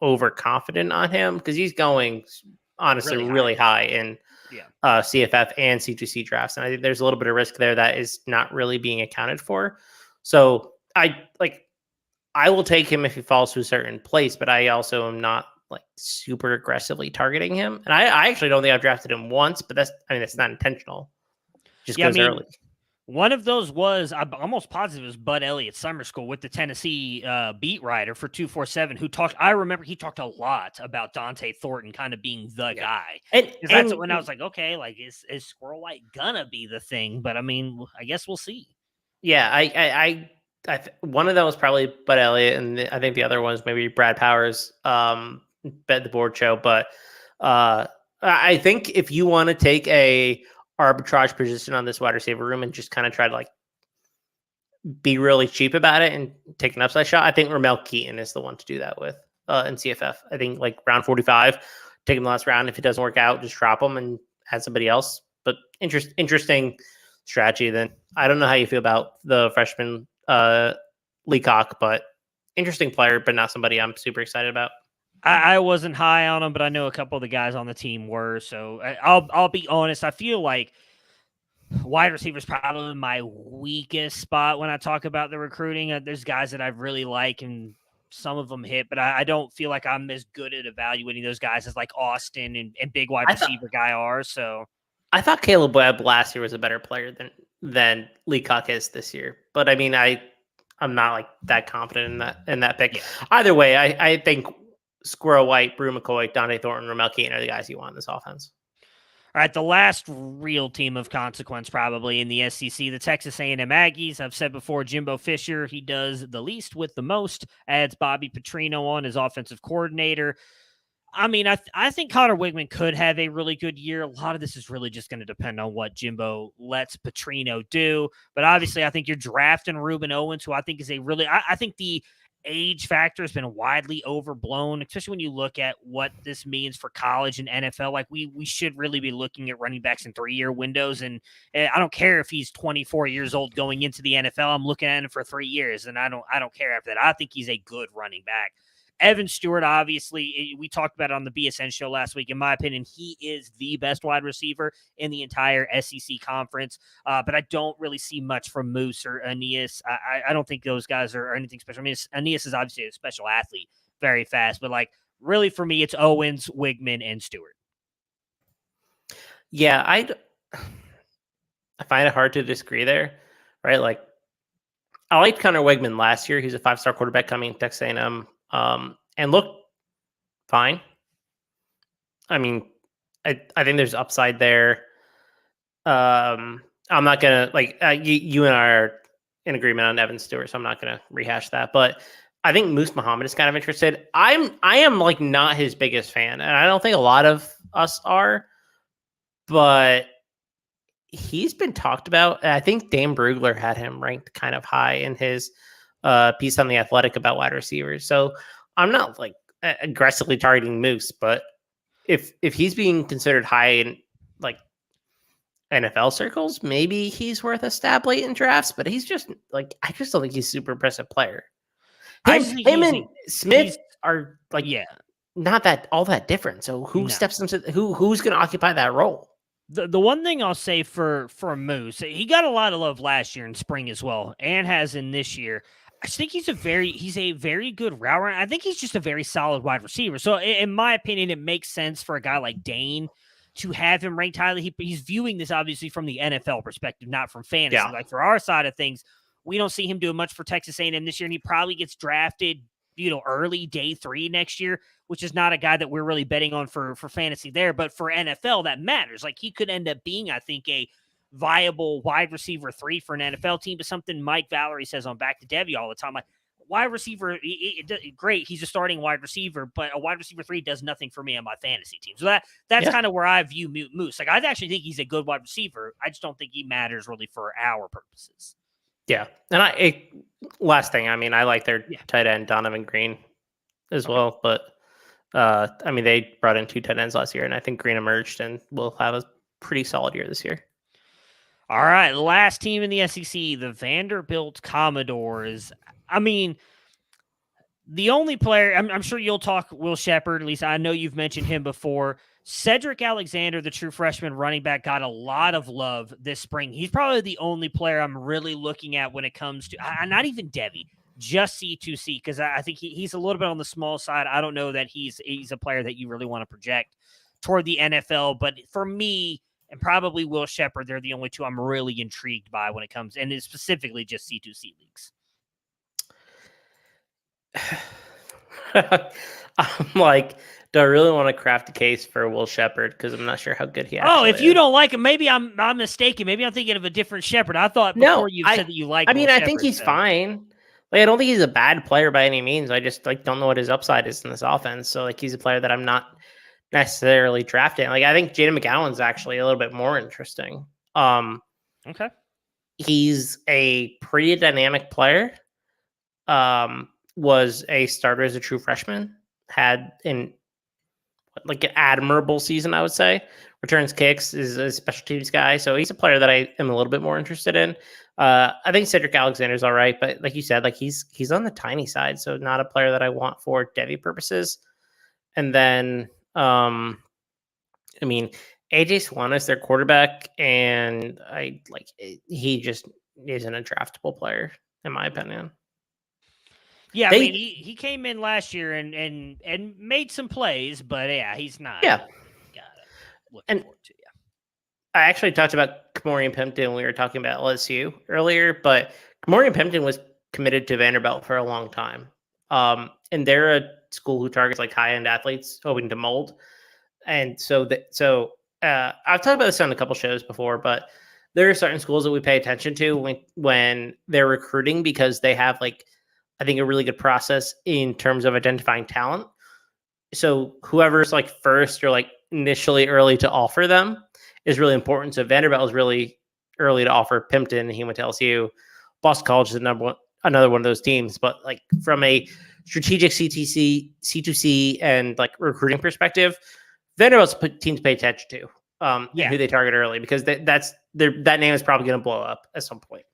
Speaker 7: overconfident on him because he's going honestly really high in CFF and C2C drafts. And I think there's a little bit of risk there that is not really being accounted for. So I will take him if he falls to a certain place, but I also am not like super aggressively targeting him. And I actually don't think I've drafted him once, but it's not intentional. Just goes early.
Speaker 6: One of those was, I'm almost positive it was Bud Elliott Summer School with the Tennessee beat writer for 247 who talked. I remember he talked a lot about Dante Thornton kind of being the guy. And that's when I was like, okay, like is Squirrel White gonna be the thing? But I mean, I guess we'll see.
Speaker 7: Yeah, I one of them was probably Bud Elliott, and I think the other one was maybe Brad Powers, Bet the Board show. But I think if you want to take a arbitrage position on this wide receiver room and just kind of try to like be really cheap about it and take an upside shot, I think Ramel Keaton is the one to do that with in CFF. I think like round 45, take him the last round. If it doesn't work out, just drop him and add somebody else. But interesting strategy. Then I don't know how you feel about the freshman Leacock, but interesting player, but not somebody I'm super excited about.
Speaker 6: I wasn't high on him, but I know a couple of the guys on the team were. So I'll be honest. I feel like wide receiver is probably my weakest spot when I talk about the recruiting. There's guys that I really like, and some of them hit, but I don't feel like I'm as good at evaluating those guys as like Austin and big wide receiver guy are. So
Speaker 7: I thought Caleb Webb last year was a better player than Leacock is this year. But I mean, I'm not like that confident in that pick. Yeah. Either way, I think Squirrel White, Brew McCoy, Dante Thornton, Ramel Keaton are the guys you want in this offense.
Speaker 6: All right, the last real team of consequence probably in the SEC, the Texas A&M Aggies. I've said before, Jimbo Fisher, he does the least with the most, adds Bobby Petrino on as offensive coordinator. I mean, I think Connor Wigman could have a really good year. A lot of this is really just going to depend on what Jimbo lets Petrino do. But obviously, I think you're drafting Ruben Owens, who I think is I think the age factor has been widely overblown, especially when you look at what this means for college and NFL. Like we should really be looking at running backs in 3-year windows. And I don't care if he's 24 years old going into the NFL. I'm looking at him for 3 years, and I don't care after that. I think he's a good running back. Evan Stewart, obviously, we talked about it on the BSN show last week. In my opinion, he is the best wide receiver in the entire SEC conference. But I don't really see much from Moose or Aeneas. I don't think those guys are anything special. I mean, Aeneas is obviously a special athlete, very fast. But, like, really for me, it's Owens, Wigman, and Stewart.
Speaker 7: Yeah, I find it hard to disagree there, right? Like, I liked Connor Wigman last year. He's a 5-star quarterback coming to Texas A&M. And look fine. I mean, I think there's upside there. I'm not gonna you and I are in agreement on Evan Stewart, so I'm not gonna rehash that. But I think Moose Muhammad is kind of interested. I am like not his biggest fan, and I don't think a lot of us are. But he's been talked about. I think Dane Brugler had him ranked kind of high in his piece on The Athletic about wide receivers. So I'm not like aggressively targeting Moose, but if he's being considered high in like NFL circles, maybe he's worth a stab late in drafts. But he's just like, I just don't think he's a super impressive player. Him and Smith are like not that all that different. So who steps into who's going to occupy that role?
Speaker 6: The one thing I'll say for Moose, he got a lot of love last year in spring as well, and has in this year. I think he's a very good route runner. I think he's just a very solid wide receiver. So in my opinion, it makes sense for a guy like Dane to have him ranked highly. He's viewing this obviously from the NFL perspective, not from fantasy.
Speaker 7: Yeah.
Speaker 6: Like for our side of things, we don't see him doing much for Texas A&M this year, and he probably gets drafted, early day 3 next year, which is not a guy that we're really betting on for fantasy there. But for NFL, that matters. Like he could end up being, I think, a viable wide receiver 3 for an NFL team, but something Mike Valerie says on Back to Debbie all the time. Like wide receiver, great. He's a starting wide receiver, but a wide receiver 3 does nothing for me on my fantasy team. So that's kind of where I view Moose. Like I actually think he's a good wide receiver. I just don't think he matters really for our purposes.
Speaker 7: Yeah. And last thing, I mean, I like their tight end, Donovan Green, as well. But, I mean, they brought in 2 tight ends last year, and I think Green emerged and will have a pretty solid year this year.
Speaker 6: All right. Last team in the SEC, the Vanderbilt Commodores. I mean, the only player, I'm sure you'll talk Will Shepherd, at least I know you've mentioned him before. Cedric Alexander, the true freshman running back, got a lot of love this spring. He's probably the only player I'm really looking at when it comes to, not even Debbie, just C2C, because I think he's a little bit on the small side. I don't know that he's a player that you really want to project toward the NFL, but for me, and probably Will Shepherd, they're the only 2 I'm really intrigued by when it comes, and it's specifically just C2C leagues.
Speaker 7: I'm like, do I really want to craft a case for Will Shepherd? Because I'm not sure how good he actually
Speaker 6: if you don't like him, maybe I'm mistaken. Maybe I'm thinking of a different Shepherd. I thought before you said that you like him.
Speaker 7: I mean, I think he's fine. Like, I don't think he's a bad player by any means. I just don't know what his upside is in this offense. So he's a player that I'm not necessarily drafting. Like, I think Jaden McGowan's actually a little bit more interesting.
Speaker 6: Okay.
Speaker 7: He's a pretty dynamic player. Was a starter as a true freshman, had an admirable season, I would say. Returns kicks, is a special teams guy. So he's a player that I am a little bit more interested in. I think Cedric Alexander's all right, but like you said, he's on the tiny side. So not a player that I want for Debbie purposes. And then, I mean, AJ Swan is their quarterback, and he just isn't a draftable player, in my opinion.
Speaker 6: Yeah, I mean, he came in last year and made some plays, but he's not.
Speaker 7: Yeah.
Speaker 6: Looking forward to,
Speaker 7: I actually talked about Kamorian Pimpton when we were talking about LSU earlier, but Kamorian Pimpton was committed to Vanderbilt for a long time. And they're a school who targets high-end athletes hoping to mold. And so I've talked about this on a couple shows before, but there are certain schools that we pay attention to when they're recruiting, because they have I think a really good process in terms of identifying talent. So whoever's first or initially early to offer them is really important. So Vanderbilt was really early to offer Pimpton, and he went to LSU. Boston College is another one of those teams. But from a strategic C2C and recruiting perspective, Vanderbilt's teams pay attention to who they target early, because that name is probably going to blow up at some point.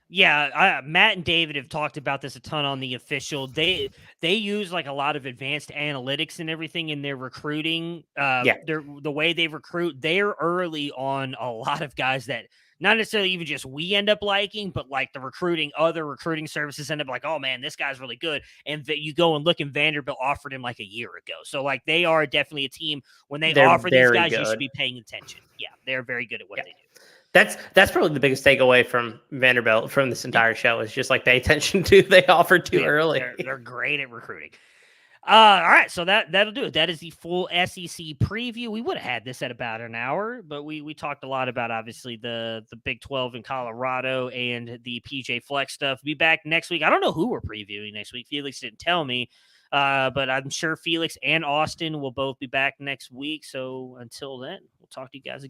Speaker 6: Yeah, Matt and David have talked about this a ton on the official. They use a lot of advanced analytics and everything in their recruiting. The way they recruit, they're early on a lot of guys that not necessarily even just we end up liking, but other recruiting services end up oh man, this guy's really good. And you go and look, and Vanderbilt offered him a year ago. So they are definitely a team, when they're offer these guys, you should be paying attention. Yeah, they're very good at what they do.
Speaker 7: That's probably the biggest takeaway from Vanderbilt from this entire show, is just pay attention to they offered too early.
Speaker 6: They're great at recruiting. All right, so that'll do it. That is the full SEC preview. We would have had this at about an hour, but we talked a lot about obviously the Big 12 in Colorado and the PJ Flex stuff. Be back next week. I don't know who we're previewing next week. Felix didn't tell me, but I'm sure Felix and Austin will both be back next week. So until then, we'll talk to you guys again.